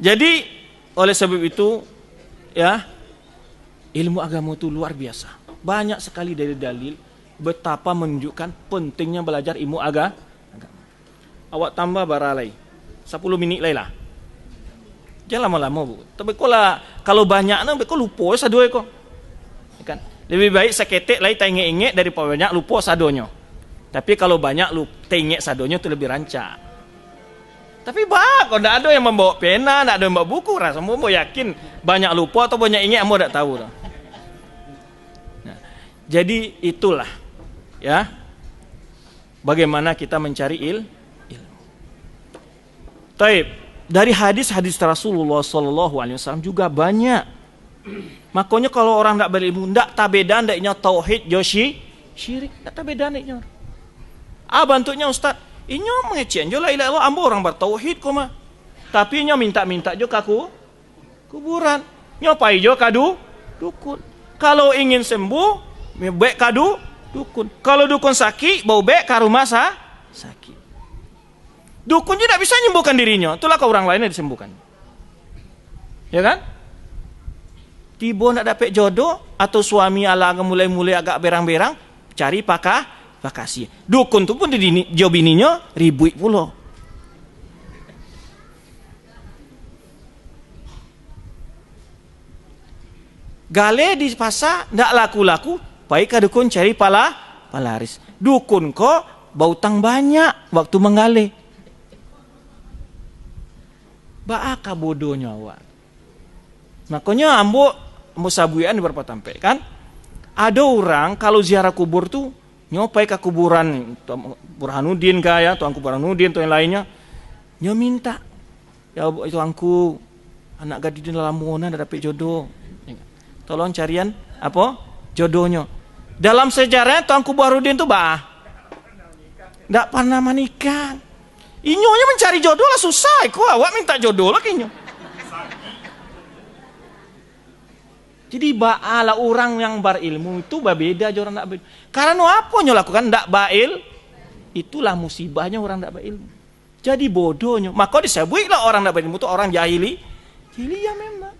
Jadi oleh sebab itu, ya, ilmu agama itu luar biasa. Banyak sekali dari dalil betapa menunjukkan pentingnya belajar ilmu agama. Awak tambah baralai 10 minit lah. Jangan lama-lama, Bu. Tapi kalau banyak kau lupa sadoi kau. Kan? Lebih baik seketik lai tak ingat-ingat daripada banyak lupa sadonyo. Tapi kalau banyak tengok sadonyo itu lebih rancak. Tapi kau tidak ada yang membawa pena, tidak ada yang membawa buku, rasa mau yakin banyak lupa atau banyak ingat, mau tidak tahu. Nah, jadi itulah, ya, bagaimana kita mencari ilmu. Taib, dari hadis-hadis Rasulullah SAW juga banyak. Makanya kalau orang tidak berilmu, tidak tak beda, ndaknya tauhid, joshi, Syirik, tak beda nih. Bantuknya Ustaz, inyo mengecen jo la ilaha illallah ambo orang bertauhid koma. Tapi inyo minta-minta jo kaku kuburan. Nyo pai jo kadu dukun. Kalau ingin sembuh, bek kadu dukun. Kalau dukun sakit, bau bek ke rumah sakit. Dukun tidak bisa menyembuhkan dirinya, itulah ke orang lainnya disembuhkan. Ya kan? Tiba nak dapat jodoh atau suami ala mulai-mulai agak berang-berang, cari pakasih. Dukun tu pun di jawab bininya ribut pula. Gale di pasar ndak laku-laku, baik ke dukun cari palaris. Dukun kok bau tang banyak waktu menggale. Baaka bodohnya awak. Makanya ambo musabuyan di beberapa tempat kan. Ada orang kalau ziarah kubur tuh nyopai ke kuburan Burhanuddin kaya, tuanku Burhanuddin atau yang lainnya. Nyo minta, ya tuanku anak gadis di dalam mona ada dapat jodoh. Tolong carian apa? Jodohnya. Dalam sejarahnya tuanku Burhanuddin tuh ndak pernah menikah. Inyonya mencari jodoh lah susah, kok awak minta jodoh lah kinyo. Jadi ba'ala orang yang berilmu itu berbeda aja orang ndak berilmu. Karena apa nyo lakukan ndak bail, itulah musibahnya orang ndak berilmu. Jadi bodohnya. Maka disebutlah orang ndak berilmu itu orang jahili. Jahiliyah memang.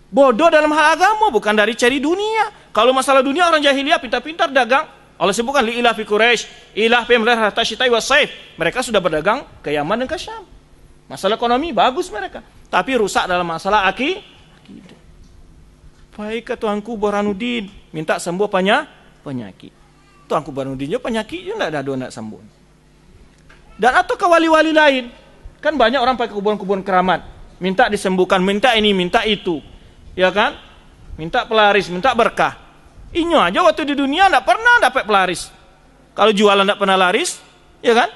Bodoh dalam hal agama bukan dari cari dunia. Kalau masalah dunia orang jahiliyah pintar-pintar dagang. Allah sebutkan li ilah fi Quraisy, ilah pemelihara harta syitai wa saif. Mereka sudah berdagang ke Yaman dan ke Syam. Masalah ekonomi bagus mereka, tapi rusak dalam masalah akidah. Baik ke tuanku Burhanuddin minta sembuh penyakit. Tuanku Burhanuddin juga penyakit juga enggak ada nak sembuh. Dan atau ke wali-wali lain. Kan banyak orang pakai kuburan-kuburan keramat, minta disembuhkan, minta ini, minta itu. Ya kan? Minta pelaris, minta berkah. Inyo aja waktu di dunia enggak pernah dapat pelaris. Kalau jualan enggak pernah laris, ya kan?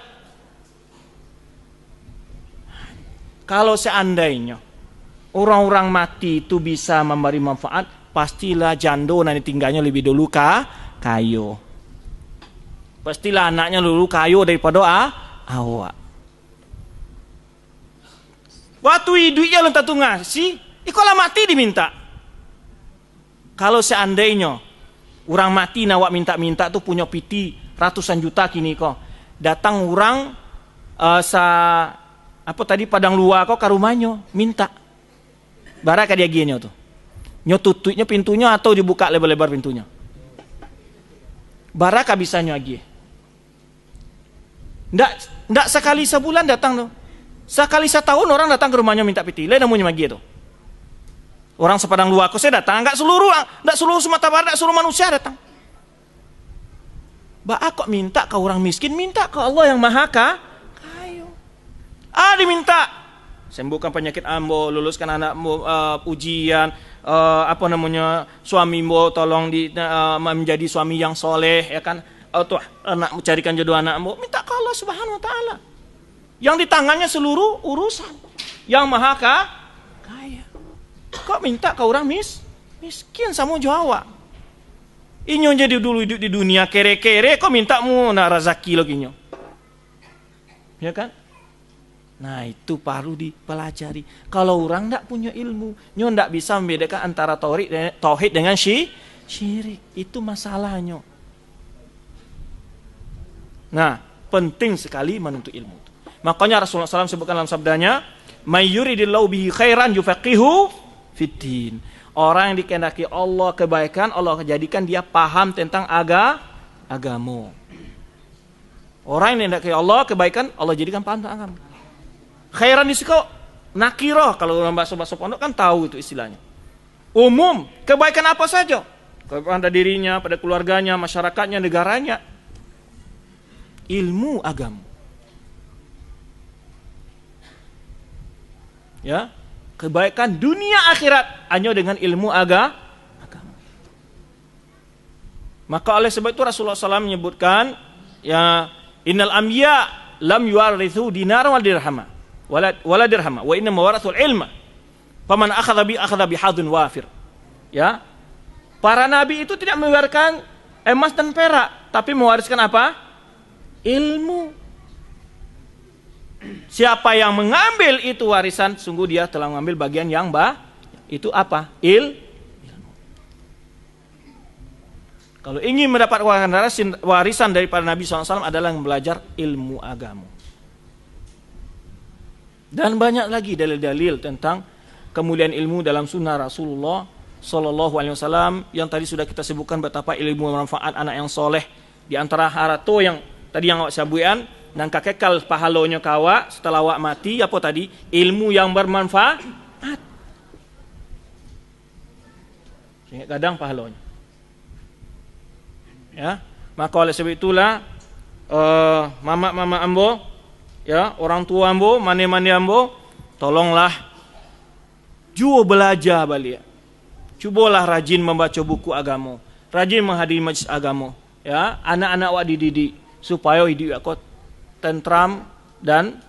Kalau seandainya orang-orang mati itu bisa memberi manfaat, pastilah jando nanti tinggalnya lebih dulu kayo. Pastilah anaknya dulu kayo daripada awak. Waktu hidupnya lontar ngasih, ikolah mati diminta. Kalau seandainya orang mati nawak minta-minta tuh punya piti ratusan juta kini kok. Datang orang padang luar kok ke rumahnya minta. Baraka dia gini tuh. Nyo tutupnya pintunya atau dibuka lebar-lebar pintunya. Baraka bisanya lagi. Ndak sekali sebulan datang tuh. Sekali setahun orang datang ke rumahnya minta piti. Lain namanya lagi tuh. Orang sepadang luar kok saya datang, enggak seluruh Sumatera Barat, seluruh manusia datang. Kok minta ke orang miskin, minta ke Allah yang Maha Kayo. Diminta sembuhkan penyakit ambo, luluskan anakmu ujian, suamimu tolong menjadi suami yang soleh, ya kan? Atau anak carikan jodoh anakmu, minta ke Allah Subhanahu wa taala. Yang di tangannya seluruh urusan, yang Maha Kaya. Kok minta ke orang miskin sama Jawa? Inyo jadi dulu hidup di dunia kere-kere, kok minta mu na rezeki lo kinyo. Ya kan? Nah, itu perlu dipelajari. Kalau orang enggak punya ilmu, nyo enggak bisa membedakan antara tauhid dengan syirik. Itu masalahnya. Nah, penting sekali menuntut ilmu. Makanya Rasulullah SAW sebutkan dalam sabdanya, "May yuridillahu bihi khairan yufaqihu fiddin." Orang yang dikehendaki Allah kebaikan, Allah jadikan dia paham tentang agama. Orang yang dikehendaki Allah kebaikan, Allah jadikan paham tentang agama. Khairan disiko nakiroh, kalau orang bahasa pondok kan tahu itu istilahnya. Umum, kebaikan apa saja? Pada dirinya, pada keluarganya, masyarakatnya, negaranya. Ilmu agama. Ya, kebaikan dunia akhirat hanya dengan ilmu agama. Maka oleh sebab itu Rasulullah SAW menyebutkan, ya, innal anbiya lam yuwarithu dinar wal dirhama wala dirhama wa inna mawarathul ilma faman akhadha bi hadzin wafir. Ya, para nabi itu tidak mewariskan emas dan perak, tapi mewariskan apa? Ilmu. Siapa yang mengambil itu warisan, sungguh dia telah mengambil bagian yang itu apa? Ilmu. Kalau ingin mendapat warisan daripada Nabi SAW adalah belajar ilmu agama. Dan banyak lagi dalil-dalil tentang kemuliaan ilmu dalam sunnah Rasulullah SAW yang tadi sudah kita sebutkan betapa ilmu bermanfaat anak yang soleh. Di antara harato yang tadi yang awak sabuian dan kakekal pahalonya kawa setelah awak mati apa tadi? Ilmu yang bermanfaat. Sehingga kadang pahalonya. Ya, maka oleh sebab itulah mama ambo, ya, orang tua ambo, mane ambo, tolonglah juo belajar balik. Cubalah rajin membaca buku agama, rajin menghadiri majlis agama, ya, anak-anak awak dididik supaya hidup awak tentram dan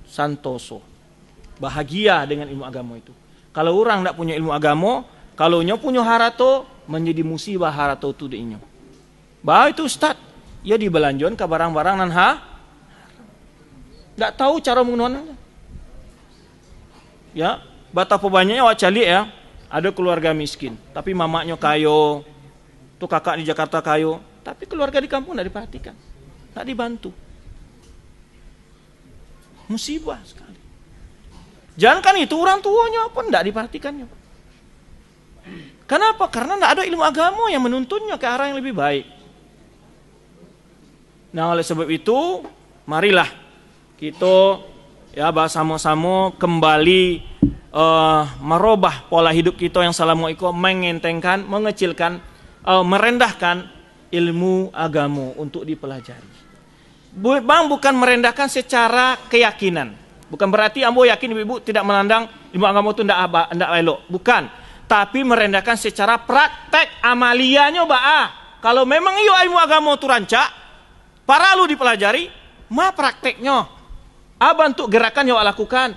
santoso. Bahagia dengan ilmu agama itu. Kalau orang tidak punya ilmu agama, kalau nyo punya harato, menjadi musibah harato itu diinyo. Bahwa itu ustaz, ya dibelanjon ke barang-barang nan nggak tahu cara menggunakannya. Ya, betapa banyaknya awak cali ya, ada keluarga miskin, tapi mamaknya kayo, tuh kakak di Jakarta kayo, tapi keluarga di kampung nggak diperhatikan, nggak dibantu. Musibah sekali. Jangan kan itu orang tuanya pun nggak diperhatikannya. Kenapa? Karena nggak ada ilmu agama yang menuntunnya ke arah yang lebih baik. Nah, oleh sebab itu, marilah kita ya bersama-sama kembali merubah pola hidup kita yang selama itu mengentengkan, mengecilkan, merendahkan ilmu agama untuk dipelajari. Bang, bukan merendahkan secara keyakinan. Bukan berarti ambo yakin ibu tidak menandang ilmu agama itu tidak elok. Bukan. Tapi merendahkan secara praktek amaliannya kalau memang ilmu agama itu rancak, para lu dipelajari, prakteknya. Bentuk gerakan yang lakukan.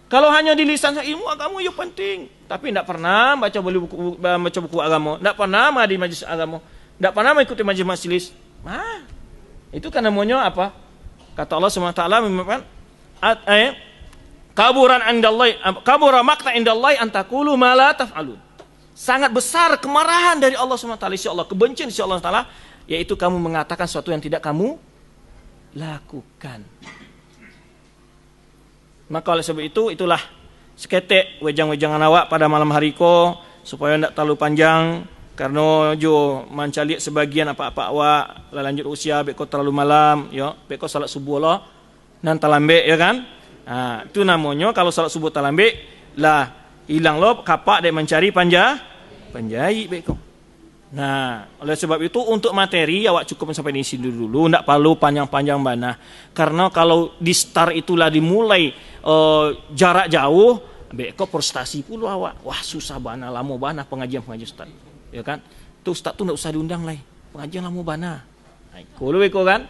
Kalau hanya di lisan ilmu agama ya penting, tapi tidak pernah baca buku agama, tidak pernah di majlis agama, tidak pernah mengikuti majlis-majlis. Itu kan namanya apa? Kata Allah SWT mengatakan, kabura maqta indallahi an taqulu ma la taf'alun. Sangat besar kemarahan dari Allah SWT, kebencian dari Allah SWT, yaitu kamu mengatakan sesuatu yang tidak kamu lakukan. Maka oleh sebab itu, itulah seketek wejang-wejangan awak pada malam hari ko, supaya tidak terlalu panjang, karena jo mencari sebagian apa-apa awak lanjut usia beko terlalu malam, ya beko salat subuh lo nan talambe, ya kan? Itu namanya kalau salat subuh talambe lah hilang lo kapak dek mencari panjai beko. Nah, oleh sebab itu untuk materi awak cukup sampai di sini dulu, tidak perlu panjang-panjang bana. Karena kalau di start itulah dimulai jarak jauh, beko prestasi pula awak. Wah, susah bana, lama bana pengajian ustaz. Ya kan? Tuh ustaz tuh tidak usah diundang lah. Pengajian lama bana. Kalau beko kan?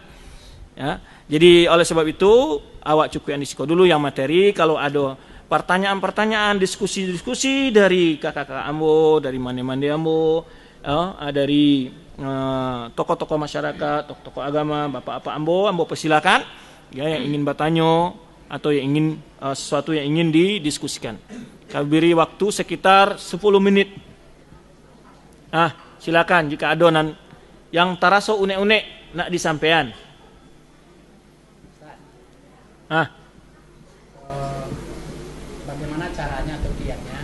Ya. Jadi oleh sebab itu awak cukup yang disiko dulu yang materi. Kalau ada pertanyaan-pertanyaan, diskusi-diskusi dari kakak-kakak ambo, dari mande-mande ambo, dari tokoh-tokoh masyarakat, tokoh-tokoh agama, bapak-bapak ambo persilakan ya yang ingin bertanya atau yang ingin sesuatu yang ingin didiskusikan. Kami beri waktu sekitar 10 menit. Silakan jika ada yang terasa unek-unek nak disampaikan. Bagaimana caranya atau kiatnya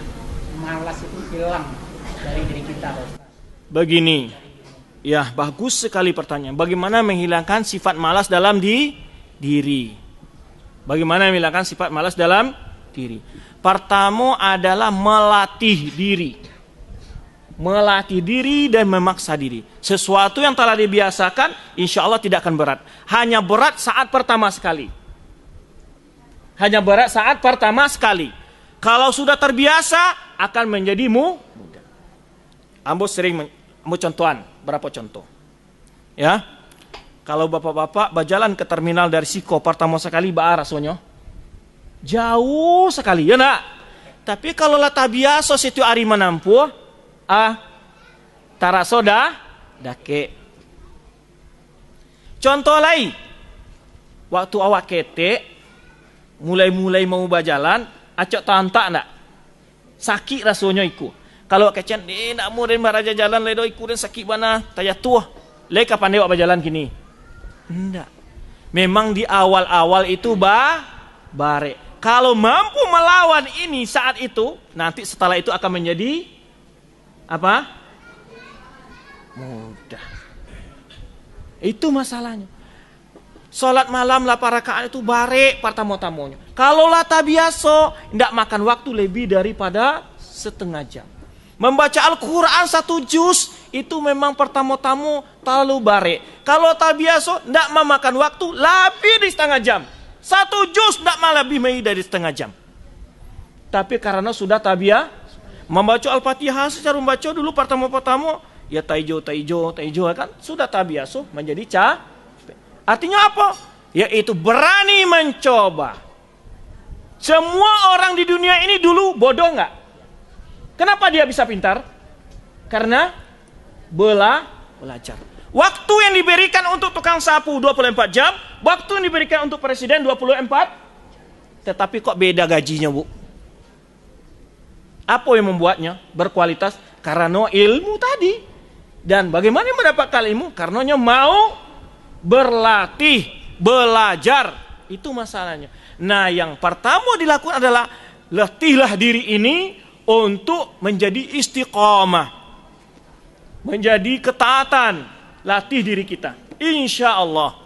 malas itu hilang dari diri kita, Ustaz? Begini, ya bagus sekali pertanyaan. Bagaimana menghilangkan sifat malas dalam diri? Bagaimana menghilangkan sifat malas dalam diri? Pertama adalah melatih diri. Melatih diri dan memaksa diri. Sesuatu yang telah dibiasakan, insya Allah tidak akan berat. Hanya berat saat pertama sekali. Hanya berat saat pertama sekali. Kalau sudah terbiasa, akan menjadi mudah. Ambo sering contohan, berapa contoh. Ya, kalau bapak-bapak berjalan ke terminal dari Siko pertama sekali, rasanya jauh sekali, ya nak. Tapi kalau lah tak biasa situ hari menampuh, taraso dah dake. Contoh lain, waktu awak ketek, mulai mau berjalan, acok tantak nak, sakit rasanya iku. Kalau kecen, nak mau dan baraja jalan ledo iku dan sakit mana, tanya tuh, leka pandai awak berjalan kini. Enggak. Memang di awal-awal itu bare. Kalau mampu melawan ini saat itu, nanti setelah itu akan menjadi apa? Mudah. Itu masalahnya. Salat malam 8 rakaat itu bare pertama-tamanya. Kalau lata biasa, tidak makan waktu lebih daripada setengah jam. Membaca Al-Quran 1 juz itu memang pertama-tama terlalu bare. Kalau tak biasa, tidak memakan waktu lebih dari setengah jam. 1 juz tidak lebih dari setengah jam. Tapi karena sudah tabiah, membaca Al-Fatihah secara membaca dulu pertama-tama, ya taijo kan sudah tabiasa menjadi Artinya apa? Yaitu berani mencoba. Semua orang di dunia ini dulu bodoh nggak? Kenapa dia bisa pintar? Karena belajar. Waktu yang diberikan untuk tukang sapu 24 jam, waktu yang diberikan untuk presiden 24. Tetapi kok beda gajinya, Bu? Apa yang membuatnya berkualitas? Karena ilmu tadi. Dan bagaimana mendapatkan ilmu? Karenanya mau berlatih, belajar. Itu masalahnya. Nah, yang pertama dilakukan adalah latihlah diri ini untuk menjadi istiqamah, menjadi ketaatan. Latih diri kita. Insya Allah,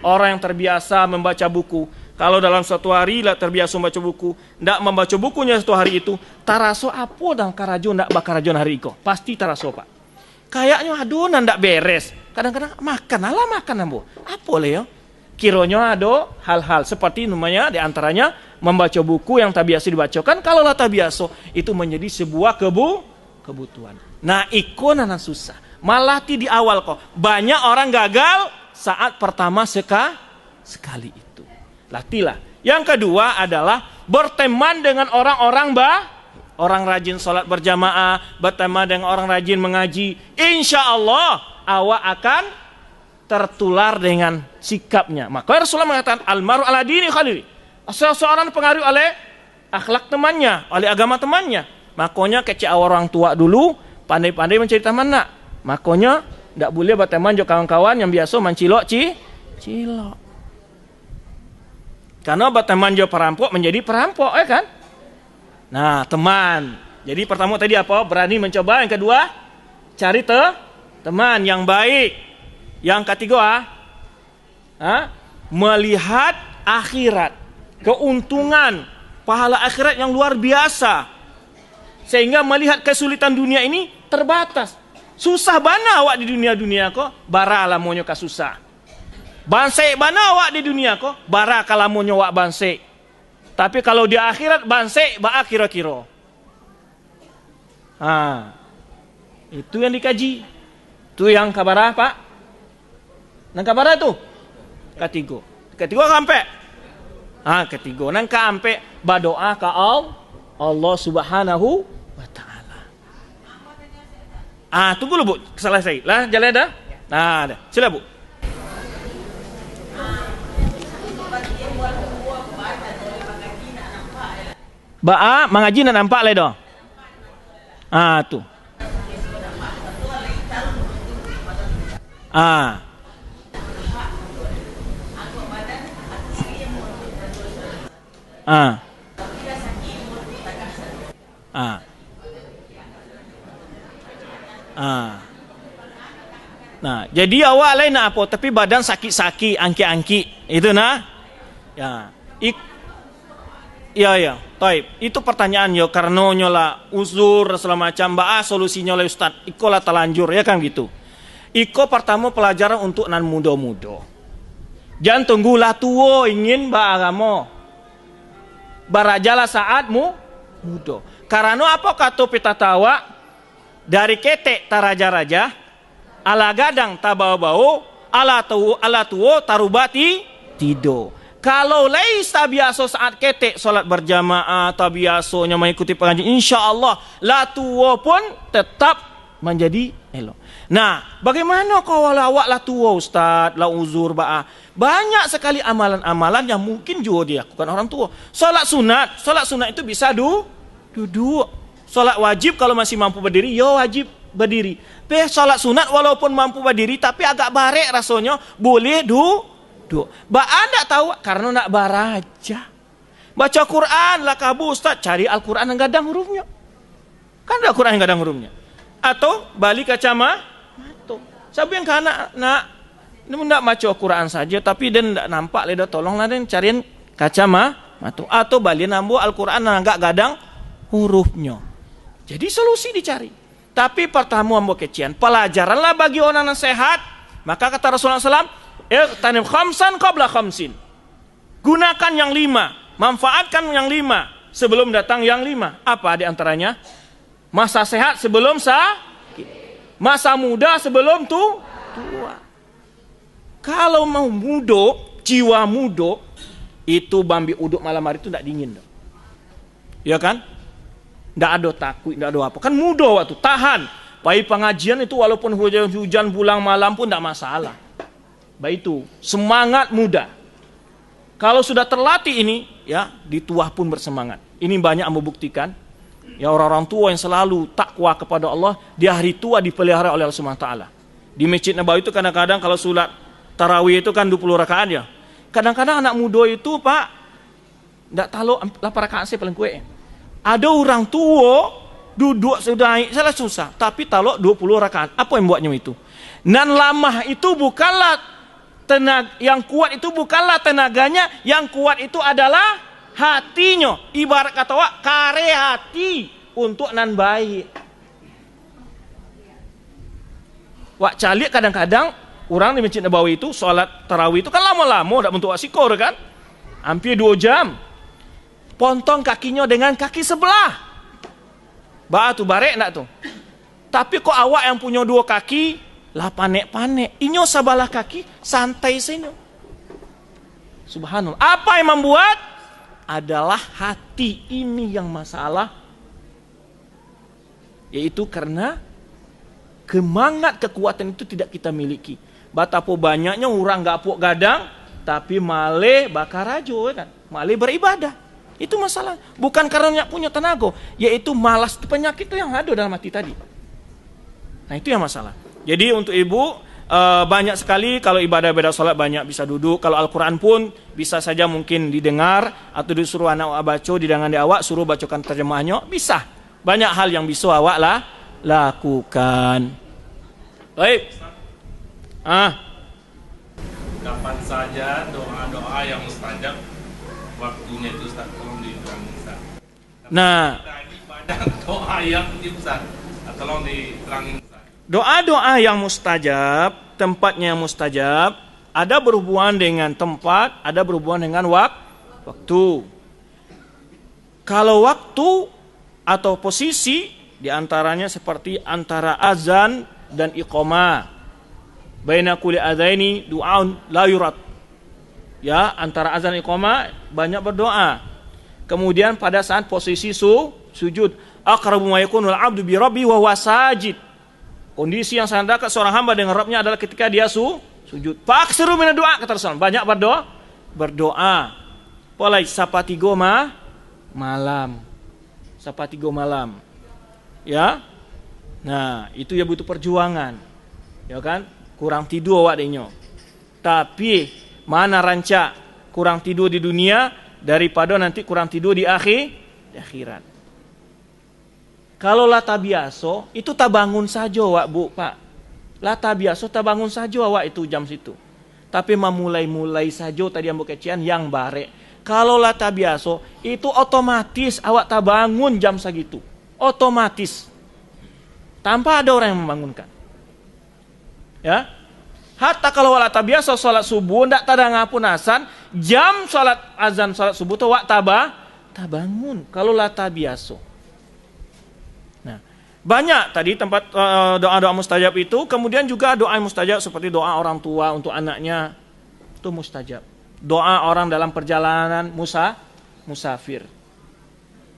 orang yang terbiasa membaca buku, kalau dalam satu hari terbiasa membaca buku, tidak membaca bukunya satu hari itu, taraso apa dan karajo tidak bakal rajon hari itu, pasti taraso, Pak. Kayaknya adonan tidak beres. Kadang-kadang makan ambo. Apa le ya? Kironya ada hal-hal seperti namanya diantaranya membaca buku yang tak biasa dibacakan. Kalau tak biasa itu menjadi sebuah kebutuhan. Nah, ikonan susah. Malah di awal kok banyak orang gagal saat pertama sekali itu. Latihlah. Yang kedua adalah berteman dengan orang-orang orang rajin sholat berjamaah, berteman dengan orang rajin mengaji. Insya Allah awak akan tertular dengan sikapnya. Maka Rasulullah mengatakan almaru ala dini khalili. Seseorang pengaruh oleh akhlak temannya, oleh agama temannya. Makanya kecil orang tua dulu pandai-pandai mencari teman nak. Makanya tidak boleh berteman dengan kawan-kawan yang biasa mencilok cilok. Karena berteman dengan perampok menjadi perampok, kan? Nah, teman. Jadi pertama tadi apa? Berani mencoba. Yang kedua, cari teman yang baik. Yang ketiga, melihat akhirat, keuntungan, pahala akhirat yang luar biasa. Sehingga melihat kesulitan dunia ini terbatas. Susah bana awak di dunia kok, bara lamonyo ka susah. Bansek bana awak di dunia kok, bara kalamonyo awak bansek. Tapi kalau di akhirat bansek ba kira-kira. Itu yang dikaji. Itu yang kabar Pak? Nang kabar itu? Ketiga sampai. Ketiga nang sampai berdoa ke Allah Subhanahu wa taala. Tunggu lu Bu, selesai. Lah jalan dah. Nah, dah. Sila Bu. Mengaji nak nampak le doh. Tu. Nah, jadi awak lain nak apa, tapi badan sakit-sakit, angki-angki, itu nah. Ya. Ya. Taib. Itu pertanyaan yo karena nyola uzur segala macam, solusinya oleh Ustaz. Iko lah telanjur ya kan gitu. Iko pertama pelajaran untuk nan muda-muda. Jangan tunggulah tua ingin agama. Barajalah saatmu muda. Karena apa kata pita tawa dari ketek taraja-raja, ala gadang tabau-bau, ala tuo tarubati tido. Kalau laisa biasa saat ketek solat berjamaah atau biasanya mengikuti pengajian, insya Allah la tuo pun tetap menjadi elok. Nah, bagaimana kalau awak lah tua Ustaz, lah uzur ba'a. Banyak sekali amalan-amalan yang mungkin juga dilakukan orang tua. Salat sunat itu bisa duduk. Salat wajib kalau masih mampu berdiri, ya wajib berdiri. Salat sunat walaupun mampu berdiri tapi agak barek rasanya, boleh duduk. Ba'a tak tahu karena nak baraja. Baca Quran lah kabu Ustaz, cari Al-Quran yang gadang hurufnya. Kan ada Al-Quran yang gadang hurufnya. Atau balik kacamata. Siapa yang nak nak baca Al-Quran saja tapi dia tidak nampak, dia tolonglah dia cariin kacamata. Atau balik nambu Al-Quran yang agak gadang hurufnya. Jadi solusi dicari. Tapi pertama ambo kecian, pelajaranlah bagi orang yang sehat. Maka kata Rasulullah SAW, tanim khamsan qabla khamsin. Gunakan yang 5, manfaatkan yang 5 sebelum datang yang 5. Apa diantaranya? Masa sehat sebelum sakit. Masa muda sebelum tua. Kalau mau jiwa muda, itu bambi uduk malam hari itu tidak dingin. Ya kan? Tidak ada takut, tidak ada apa. Kan muda waktu, tahan. Baik pengajian itu walaupun hujan pulang malam pun tidak masalah. Baik itu, semangat muda. Kalau sudah terlatih ini, ya di tua pun bersemangat. Ini banyak membuktikan. Ya orang-orang tua yang selalu takwa kepada Allah, di hari tua dipelihara oleh Allah SWT. Di Masjid Nabawi itu kadang-kadang kalau sholat tarawih itu kan 20 rakaat ya. Kadang-kadang anak muda itu Pak, tidak tahu 8 rakaat saya paling kuat. Ada orang tua duduk sudah salah susah, tapi tahu 20 rakaat. Apa yang buatnya itu? Nan lamah itu bukanlah tenaga, yang kuat itu bukanlah tenaganya, yang kuat itu adalah hatinya. Ibarat kata wak, kare hati untuk nan baik. Wak calik kadang-kadang orang di Masjid Nabawi itu sholat tarawih itu kan lama-lama tak bentuk asikor kan, hampir 2 jam. Pontong kakinya dengan kaki sebelah. Ba tu barek nak tu. Tapi kok awak yang punya 2 kaki lah panek-panek. Inyo sabalah kaki santai sini. Subhanallah. Apa yang membuat? Adalah hati ini yang masalah. Yaitu karena semangat kekuatan itu tidak kita miliki. Batapo banyaknya orang gak puak gadang, tapi male bakar rajo kan, male beribadah. Itu masalah. Bukan karena punya tenaga, yaitu malas penyakit itu yang ada dalam hati tadi. Nah itu yang masalah. Jadi untuk ibu banyak sekali kalau ibadah sholat banyak bisa duduk. Kalau Al-Quran pun bisa saja mungkin didengar atau disuruh anak baca, didengar di awak suruh bacakan terjemahnya, bisa. Banyak hal yang bisa awak lah lakukan. Baik. Kapan saja doa-doa yang mustajab waktunya itu Ustaz, tolong diterangin Ustaz. Nah, Tadi banyak doa yang Ustaz, tolong diterangin Ustaz. Doa-doa yang mustajab, tempatnya yang mustajab, ada berhubungan dengan tempat, ada berhubungan dengan waktu. Kalau waktu atau posisi, diantaranya seperti antara azan dan iqamah. Baina kulli adzaini du'aun la yurad. Ya, antara azan dan iqamah banyak berdoa. Kemudian pada saat posisi sujud, aqrabu ma yakunul 'abdu bi rabbi wa huwa sajid. Kondisi yang sangat dekat seorang hamba dengan Rabbnya adalah ketika dia sujud. Faksiru min doa, kata Rasulullah. Banyak berdoa. Polai sapatigo malam. Sapatigo malam. Ya. Nah, itu ya butuh perjuangan. Ya kan? Kurang tidur awak denyo. Tapi mana rancak kurang tidur di dunia daripada nanti kurang tidur di akhirat. Kalau lata biasa, itu tak bangun saja awak bu, pak. Lata biasa tak bangun saja awak itu jam situ. Tapi memulai saja tadi yang kecian yang barek. Kalau lata biasa, itu otomatis awak tak bangun jam segitu. Otomatis. Tanpa ada orang yang membangunkan. Ya. Hatta kalau lata biasa salat subuh ndak tada ngapunasan, jam salat azan salat subuh tu awak tak bangun. Kalau lata biasa. Banyak tadi tempat doa-doa mustajab itu. Kemudian juga doa mustajab seperti doa orang tua untuk anaknya. Itu mustajab. Doa orang dalam perjalanan musafir.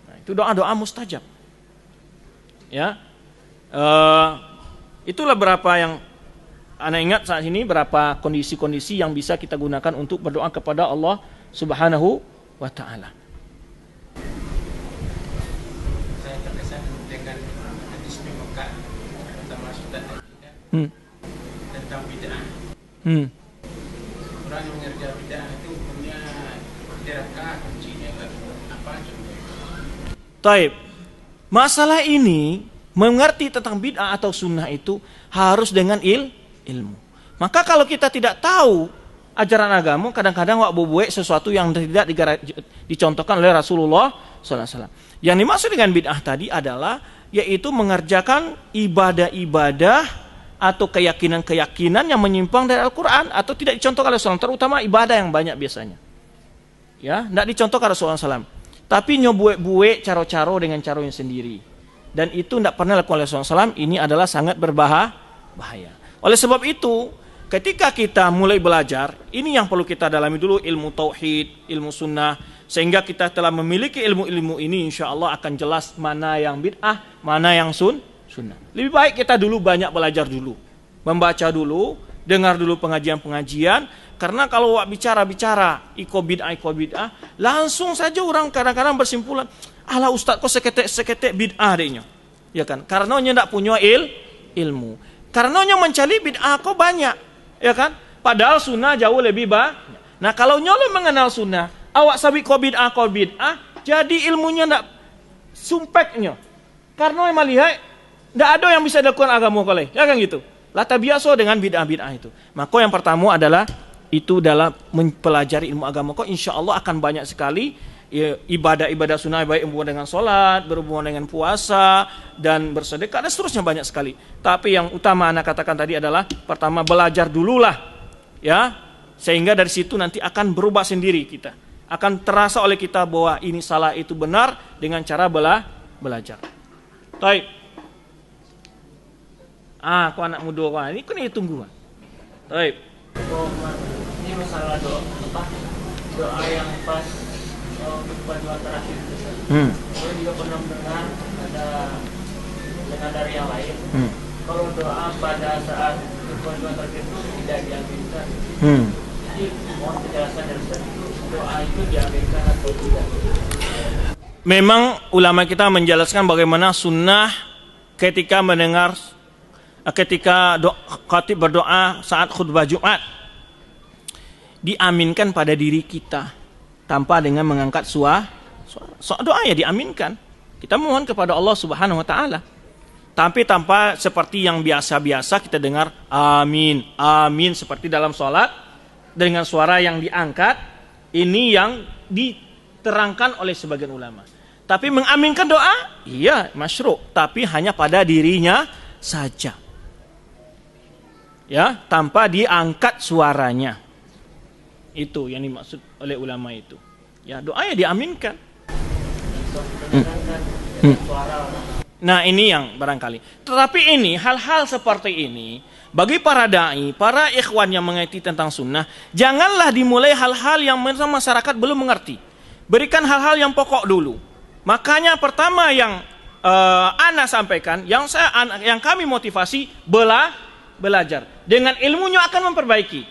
Nah, itu doa-doa mustajab. Ya. Itulah berapa yang Ana ingat saat ini, berapa kondisi-kondisi yang bisa kita gunakan untuk berdoa kepada Allah Subhanahu wa Ta'ala. Saya terkesan dengan hadis di Mekah pertama sudah tentang bid'ah. Orang yang mengerja bid'ah itu punya diraka kuncinya apa contohnya? Taib. Masalah ini mengerti tentang bid'ah atau sunnah itu harus dengan ilmu. Maka kalau kita tidak tahu ajaran agama, kadang-kadang wak bubuek sesuatu yang tidak dicontohkan oleh Rasulullah SAW. Yang dimaksud dengan bid'ah tadi adalah yaitu mengerjakan ibadah-ibadah atau keyakinan-keyakinan yang menyimpang dari Al-Quran atau tidak dicontohkan oleh Rasulullah, terutama ibadah yang banyak biasanya. Ya, tidak dicontohkan Rasulullah SAW. Tapi nyobuek-buek caro-caro dengan caranya sendiri. Dan itu tidak pernah dilakukan oleh Rasulullah SAW. Ini adalah sangat bahaya. Oleh sebab itu, ketika kita mulai belajar, ini yang perlu kita dalami dulu, ilmu tauhid, ilmu sunnah, sehingga kita telah memiliki ilmu-ilmu ini, insya Allah akan jelas mana yang bid'ah, mana yang sunnah. Lebih baik kita dulu banyak belajar dulu, membaca dulu, dengar dulu pengajian-pengajian, karena kalau bicara-bicara iko bid'ah, langsung saja orang kadang-kadang bersimpulan, ala ustaz kok seketek bid'ah dehnya, ya kan? Karena tidak punya ilmu, karena mencari bid'ah kok banyak, ya kan? Padahal sunnah jauh lebih banyak. Nah kalau nyolo mengenal sunnah, awak sabi kok bid'ah, jadi ilmunya tidak sumpeknya, karena yang melihat tidak ada yang bisa dilakukan agama koleh, ya kan gitu. Lata biasa dengan bid'ah itu. Maka yang pertama adalah itu dalam mempelajari ilmu agama. Kok insya Allah akan banyak sekali ya, ibadah-ibadah sunnah, baik berhubungan dengan sholat, berhubungan dengan puasa, dan bersedekah, dan seterusnya banyak sekali. Tapi yang utama anak katakan tadi adalah pertama belajar dululah, ya, sehingga dari situ nanti akan berubah sendiri kita. Akan terasa oleh kita bahwa ini salah itu benar dengan cara belajar. Baik. Kau anak muda kau ini kena tunggu. Baik. Ini masalah doa yang pas doa terakhir. Saya juga pernah mendengar ada dari yang lain. Kalau doa pada saat doa terakhir itu tidak diaminkan. Jadi mohon penjelasan dari Ustaz, doa itu diaminkan atau tidak? Memang ulama kita menjelaskan bagaimana sunnah ketika khatib berdoa saat khutbah Jumat diaminkan pada diri kita tanpa dengan mengangkat suara. Doa ya diaminkan. Kita mohon kepada Allah Subhanahu wa Ta'ala. Tapi tanpa seperti yang biasa-biasa kita dengar amin, amin seperti dalam sholat dengan suara yang diangkat. Ini yang diterangkan oleh sebagian ulama. Tapi mengaminkan doa, iya masyru', tapi hanya pada dirinya saja. Ya, tanpa diangkat suaranya. Itu yang dimaksud oleh ulama itu. Ya, doa ya diaminkan. Nah, ini yang barangkali. Tetapi ini, hal-hal seperti ini, bagi para da'i, para ikhwan yang mengerti tentang sunnah, janganlah dimulai hal-hal yang masyarakat belum mengerti. Berikan hal-hal yang pokok dulu. Makanya pertama yang Ana sampaikan, yang kami motivasi, belajar. Dengan ilmunya akan memperbaiki.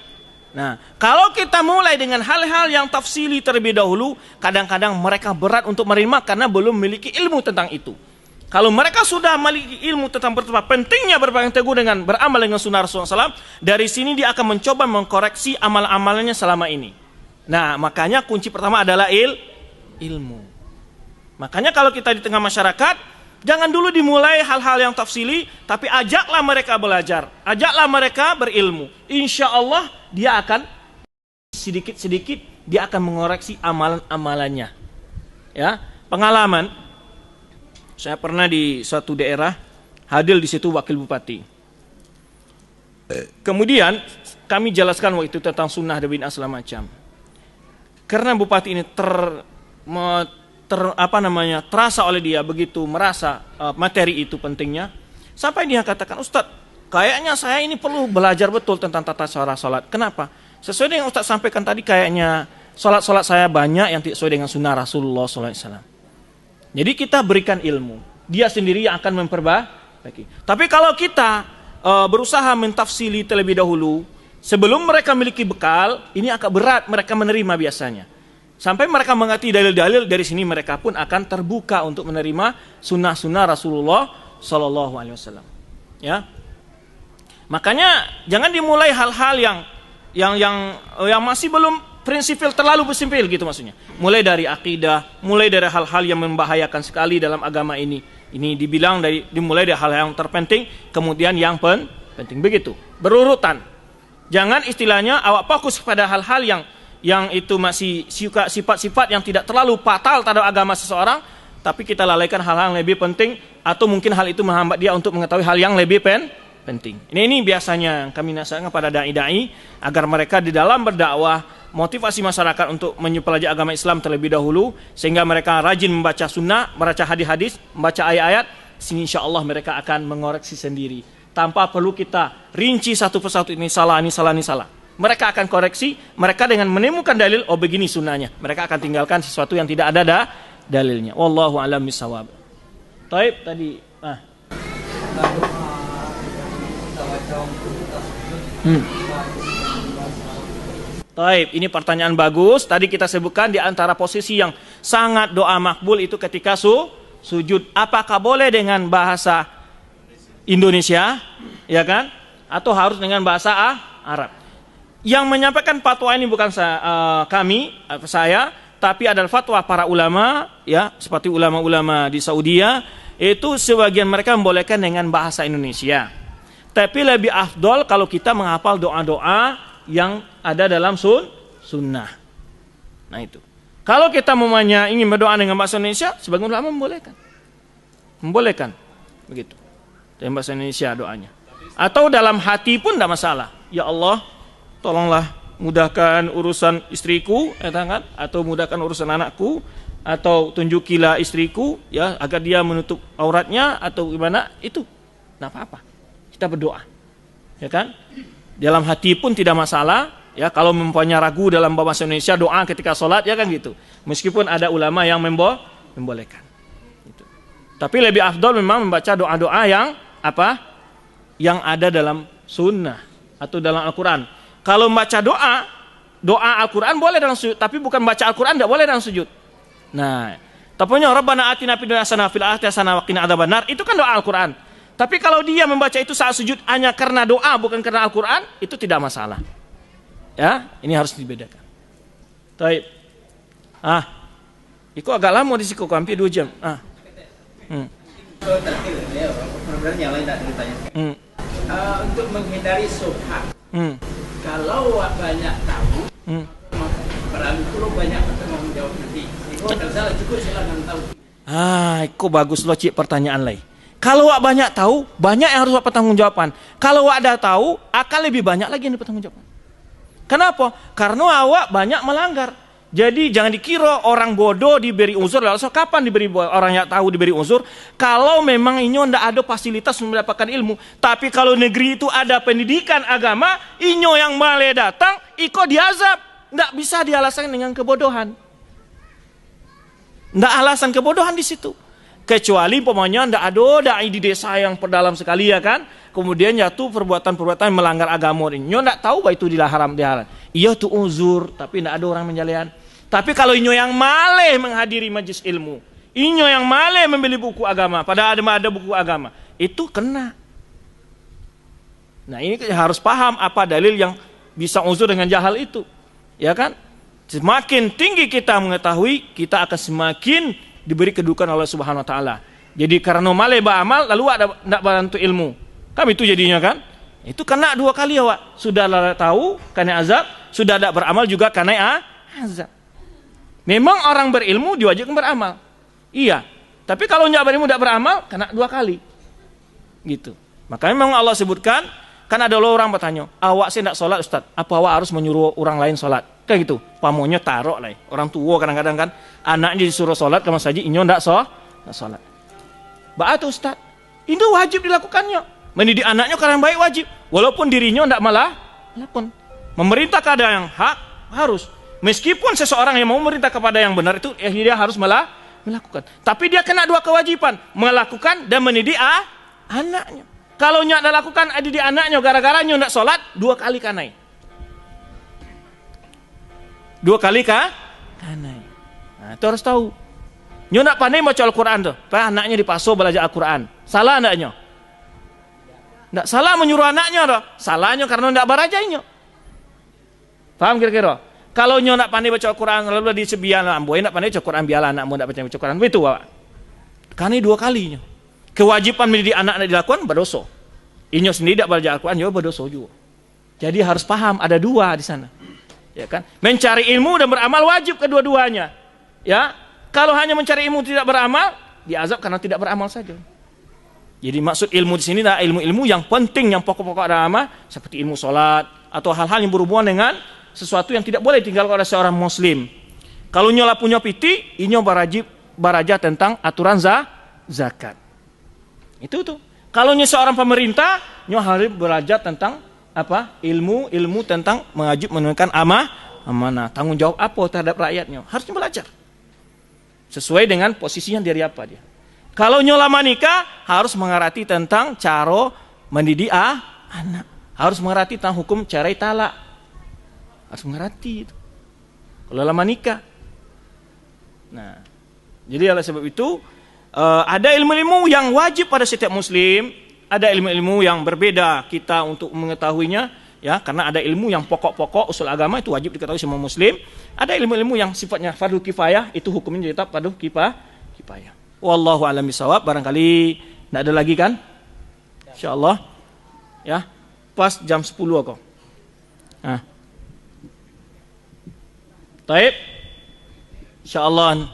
Nah, kalau kita mulai dengan hal-hal yang tafsili terlebih dahulu, kadang-kadang mereka berat untuk menerima karena belum memiliki ilmu tentang itu. Kalau mereka sudah memiliki ilmu tentang betapa pentingnya berpegang teguh dengan beramal dengan sunnah Rasulullah SAW, dari sini dia akan mencoba mengkoreksi amal-amalannya selama ini. Nah, makanya kunci pertama adalah ilmu. Makanya kalau kita di tengah masyarakat, jangan dulu dimulai hal-hal yang tafsili, tapi ajaklah mereka belajar, ajaklah mereka berilmu. Insya Allah dia akan sedikit-sedikit dia akan mengoreksi amalan-amalannya. Ya, pengalaman, saya pernah di suatu daerah hadir di situ wakil bupati. Kemudian kami jelaskan waktu itu tentang sunnah dan bid'ah segala macam. Karena bupati ini terasa oleh dia begitu merasa materi itu pentingnya, sampai dia katakan, Ustaz, kayaknya saya ini perlu belajar betul tentang tata cara sholat. Kenapa? Sesuai dengan Ustaz sampaikan tadi, kayaknya sholat saya banyak yang tidak sesuai dengan sunnah Rasulullah SAW. Jadi kita berikan ilmu, dia sendiri yang akan memperbaiki. Tapi kalau kita berusaha mentafsili terlebih dahulu, sebelum mereka memiliki bekal, ini agak berat mereka menerima biasanya. Sampai mereka mengerti dalil-dalil, dari sini mereka pun akan terbuka untuk menerima sunnah-sunnah Rasulullah Sallallahu Alaihi Wasallam. Ya, makanya jangan dimulai hal-hal yang masih belum prinsipil, terlalu prinsipil gitu maksudnya. Mulai dari akidah, mulai dari hal-hal yang membahayakan sekali dalam agama ini. Ini dibilang dimulai dari hal yang terpenting, kemudian yang penting, begitu, berurutan. Jangan istilahnya awak fokus pada hal-hal yang itu masih sifat-sifat yang tidak terlalu fatal terhadap agama seseorang, tapi kita lalaikan hal-hal yang lebih penting, atau mungkin hal itu menghambat dia untuk mengetahui hal yang lebih penting. Ini biasanya kami nasihatkan pada dai-dai agar mereka di dalam berdakwah motivasi masyarakat untuk mempelajari agama Islam terlebih dahulu, sehingga mereka rajin membaca sunnah, membaca hadis-hadis, membaca ayat-ayat, sehingga insya Allah mereka akan mengoreksi sendiri tanpa perlu kita rinci satu persatu, ini salah, ini salah, ini salah. Mereka akan koreksi, mereka dengan menemukan dalil, oh begini sunnahnya, mereka akan tinggalkan sesuatu yang tidak ada dalilnya. Wallahu a'lam bishawab. Taib tadi. Taib, ini pertanyaan bagus. Tadi kita sebutkan di antara posisi yang sangat doa makbul itu ketika sujud. Apakah boleh dengan bahasa Indonesia, ya kan? Atau harus dengan bahasa Arab? Yang menyampaikan fatwa ini bukan saya, tapi adalah fatwa para ulama, ya, seperti ulama-ulama di Saudi, itu sebagian mereka membolehkan dengan bahasa Indonesia. Tapi lebih afdol kalau kita menghafal doa-doa yang ada dalam sunnah. Nah itu. Kalau kita ingin berdoa dengan bahasa Indonesia, sebagian ulama membolehkan, begitu. Dalam bahasa Indonesia doanya. Atau dalam hati pun tidak masalah. Ya Allah, tolonglah mudahkan urusan istriku, atau mudahkan urusan anakku, atau tunjukilah istriku, ya, agar dia menutup auratnya, atau gimana, itu tidak apa-apa. Kita berdoa, ya kan? Dalam hati pun tidak masalah, ya. Kalau mempunyai ragu dalam bahasa Indonesia doa ketika sholat, ya kan gitu. Meskipun ada ulama yang membolehkan. Gitu. Tapi lebih afdol memang membaca doa-doa yang ada dalam sunnah atau dalam Al-Quran. Kalau membaca doa Al-Quran boleh dalam sujud, tapi bukan baca Al-Quran tidak boleh dalam sujud. Nah, tapunya Rabbana atina fid dunya hasanah fil akhirati hasanah wa qina adzabannar, itu kan doa Al-Quran. Tapi kalau dia membaca itu saat sujud hanya karena doa bukan karena Al-Quran, itu tidak masalah. Ya, ini harus dibedakan. Baik. Itu agak lama di siku, hampir 2 jam. Untuk menghindari subhat. Kalau banyak tahu, berlalu dulu banyak bertanggung jawab nanti. Kalau salah cukup silakan tahu. Itu bagus loh cik pertanyaan lain. Kalau wak banyak tahu, banyak yang harus wak pertanggungjawaban. Kalau wak ada tahu, akan lebih banyak lagi yang dipertanggungjawabkan. Kenapa? Karena awak banyak melanggar. Jadi jangan dikira orang bodoh diberi uzur. Lalu kapan diberi orang yang tahu diberi uzur? Kalau memang inyo tidak ada fasilitas mendapatkan ilmu. Tapi kalau negeri itu ada pendidikan agama, inyo yang malah datang, iko diazab. Tidak bisa dialasan dengan kebodohan. Tidak alasan kebodohan di situ. Kecuali pokoknya tidak ada dai di desa yang perdalam sekali, ya kan? Kemudian jatuh perbuatan-perbuatan melanggar agama. Inyo tidak tahu bahwa itu dilarang. Iya itu uzur, tapi tidak ada orang menjalian. Tapi kalau inyo yang maleh menghadiri majlis ilmu, inyo yang maleh membeli buku agama, padahal ada buku agama, itu kena. Nah ini harus paham apa dalil yang bisa uzur dengan jahal itu, ya kan? Semakin tinggi kita mengetahui, kita akan semakin diberi kedudukan oleh Subhanahu Wa Taala. Jadi karena maleh beramal lalu tidak bantu ilmu, kan itu jadinya kan? Itu kena 2 kali ya Wak. Sudah tahu kena azab, sudah tidak beramal juga kena azab. Memang orang berilmu diwajibkan beramal. Iya. Tapi kalau tidak berilmu tidak beramal, kena 2 kali. Gitu. Makanya memang Allah sebutkan, kan ada orang bertanya, awak sih tidak sholat Ustaz, apa awak harus menyuruh orang lain sholat? Kayak gitu. Pamonya taruh lah. Orang tua kadang-kadang kan, anaknya disuruh sholat, kamu saja inyo tidak sholat. Ba'atu Ustaz, itu wajib dilakukannya. Mendidik anaknya karena baik wajib, walaupun dirinya tidak malah melakukan. Memerintah kepada yang hak harus, meskipun seseorang yang mau memerintah kepada yang benar itu dia harus melakukan. Tapi dia kena 2 kewajiban, melakukan dan mendidik anaknya. Kalau nyak dah lakukan ada di anaknya gara-gara nyak ndak sholat, 2 kali kanai. 2 kali kanai. Nah, itu harus tahu. Nyak ndak pandai baca Al-Quran tuh, anaknya dipaksa belajar Al-Quran. Salah ndaknya? Ndak salah menyuruh anaknya tuh. Salahnya karena ndak barajainya. Paham kira-kira? Kalau nyo nak pandai baca Al-Quran lalu disebian amboy nak pandai baca Al-Quran biarlah anakmu nak baca Al-Quran itu Pak. Karena 2 kalinya. Kewajiban mendidik anak dilakukan berdosa. Inyo sendiri tidak belajar Al-Quran juga berdosa juga. Jadi harus paham ada 2 di sana. Ya kan? Mencari ilmu dan beramal wajib kedua-duanya. Ya. Kalau hanya mencari ilmu tidak beramal, diazab karena tidak beramal saja. Jadi maksud ilmu di sini adalah ilmu-ilmu yang penting, yang pokok-pokok agama seperti ilmu sholat atau hal-hal yang berhubungan dengan sesuatu yang tidak boleh ditinggalkan oleh seorang muslim. Kalau nyola punya piti, inyo baraja tentang aturan zakat. Itu tuh. Kalau nyo seorang pemerintah, nyo harus belajar tentang apa? Ilmu tentang menunaikan amanah, tanggung jawab apa terhadap rakyatnya. Harusnya belajar. Sesuai dengan posisinya dari apa dia. Kalau nyo lama nikah, harus mengerti tentang cara mendidik anak. Harus mengerti tentang hukum cerai talak. Harus mengerti itu. Kalau lama nikah. Nah, jadi oleh sebab itu ada ilmu-ilmu yang wajib pada setiap muslim, ada ilmu-ilmu yang berbeda kita untuk mengetahuinya, ya, karena ada ilmu yang pokok-pokok usul agama itu wajib diketahui semua muslim. Ada ilmu-ilmu yang sifatnya fardu kifayah, itu hukumnya tetap fardu kifayah. Wallahu a'lam bishawab. Barangkali tidak ada lagi kan? Insyaallah. Ya, pas jam 10 kok. Nah. Taib. Insyaallah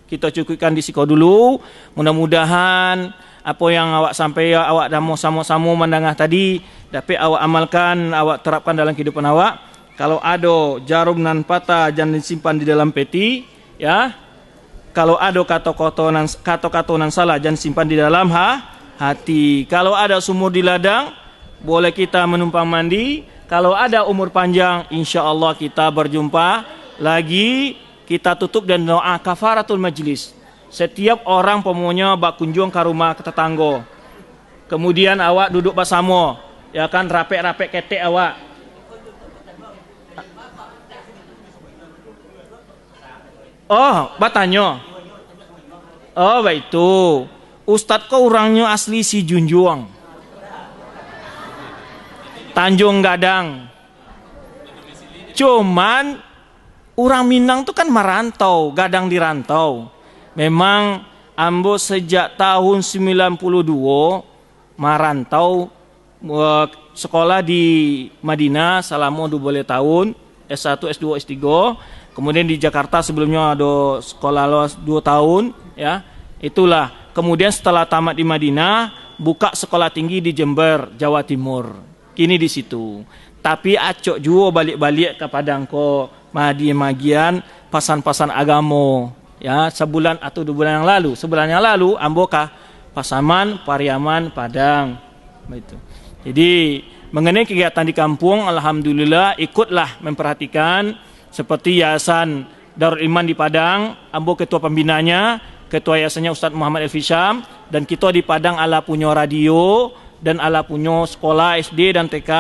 kita cukupkan di siko dulu. Mudah-mudahan apa yang awak sampai awak dah mau sama-sama mendengah tadi dapat awak amalkan, awak terapkan dalam kehidupan awak. Kalau ada jarum nan patah jangan disimpan di dalam peti, ya. Kalau ada kata-kata nan salah jangan simpan di dalam hati. Kalau ada sumur di ladang boleh kita menumpang mandi. Kalau ada umur panjang insyaallah kita berjumpa lagi. Kita tutup dan doa kafaratul majlis. Setiap orang pemunya bak kunjung ke rumah tetangga. Kemudian awak duduk bersama, ya kan, rapek-rapek ketek awak. Oh, batanya. Oh, baik itu. Ustadz kau orangnya asli si Junjuang. Tanjung Gadang. Cuman orang Minang tuh kan merantau, gadang di rantau. Memang ambo sejak tahun 92 merantau sekolah di Madinah selama 12 tahun, S1, S2, S3. Kemudian di Jakarta sebelumnya ada sekolah 2 tahun, ya. Itulah. Kemudian setelah tamat di Madinah, buka sekolah tinggi di Jember, Jawa Timur. Kini di situ. Tapi acok juga balik-balik ke Padang ko magian pasan-pasan agama, ya, sebulan atau 2 bulan yang lalu. Sebulan yang lalu amboka Pasaman, Pariaman, Padang. Begitu. Jadi mengenai kegiatan di kampung, alhamdulillah ikutlah memperhatikan seperti Yayasan Darul Iman di Padang, ambo ketua pembinanya, ketua yayasannya Ustadz Muhammad Elfi Syam, dan kita di Padang ala punya radio dan ala punya sekolah SD dan TK.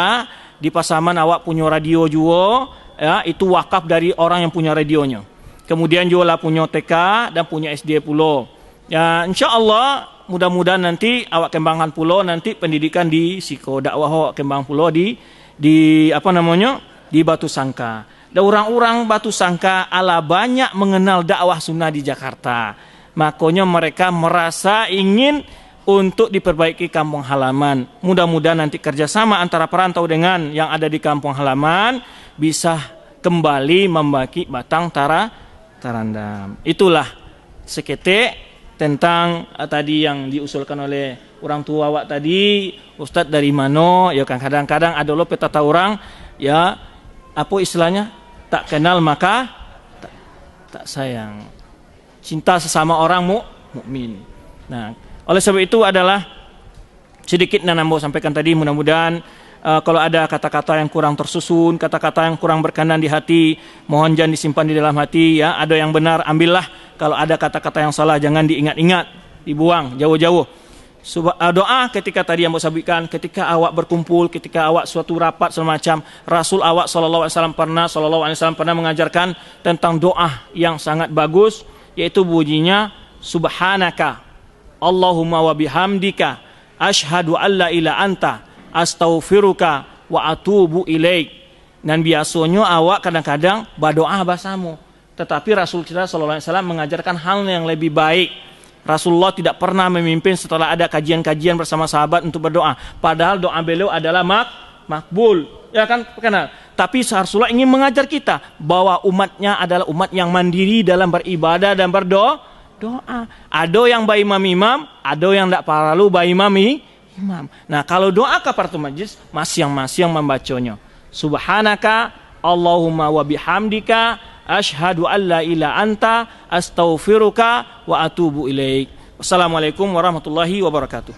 Di Pasaman awak punya radio juga, ya, itu wakaf dari orang yang punya radionya. Kemudian juga lah punya TK dan punya SD pulau. Ya, insyaallah mudah-mudahan nanti awak kembangkan pulau nanti pendidikan di Siko dakwah awak kembang pulau di apa namanya? Di Batu Sangka. Dan orang-orang Batu Sangka ala banyak mengenal dakwah sunnah di Jakarta. Makanya mereka merasa ingin untuk diperbaiki kampung halaman. Mudah-mudahan nanti kerjasama antara perantau dengan yang ada di kampung halaman bisa kembali membagi batang tarandam. Itulah seketik tentang tadi yang diusulkan oleh orang tua awak tadi. Ustadz dari mana? Ya kan kadang-kadang ada lo petata orang, ya apa istilahnya? Tak kenal maka tak sayang. Cinta sesama orang mukmin. Nah, oleh sebab itu adalah sedikit yang ambo sampaikan tadi. Mudah-mudahan kalau ada kata-kata yang kurang tersusun, kata-kata yang kurang berkenan di hati, mohon jangan disimpan di dalam hati, ya. Ada yang benar ambillah, kalau ada kata-kata yang salah jangan diingat-ingat, dibuang jauh-jauh. Doa ketika tadi yang mau sampaikan, ketika awak berkumpul, ketika awak suatu rapat semacam, Rasul awak sallallahu alaihi wasallam pernah mengajarkan tentang doa yang sangat bagus, yaitu bunyinya subhanaka Allahumma wa bihamdika asyhadu alla ilaha anta astaghfiruka wa atubu ilaik. Dan biasanya awak kadang-kadang berdoa bahasamu, tetapi Rasul kita sallallahu alaihi wasallam mengajarkan hal yang lebih baik. Rasulullah tidak pernah memimpin setelah ada kajian-kajian bersama sahabat untuk berdoa. Padahal doa beliau adalah makbul. Ya kan? Kenal. Tapi Rasulullah ingin mengajar kita bahwa umatnya adalah umat yang mandiri dalam beribadah dan berdoa. Ada yang bayi imam, ada yang tidak perlu bayi imam. Nah, kalau doa kafaratu majlis, masing-masing membacanya. Subhanaka Allahumma wa bihamdika asyhadu alla ilaha anta astaghfiruka wa atubu ilaik. Wassalamualaikum warahmatullahi wabarakatuh.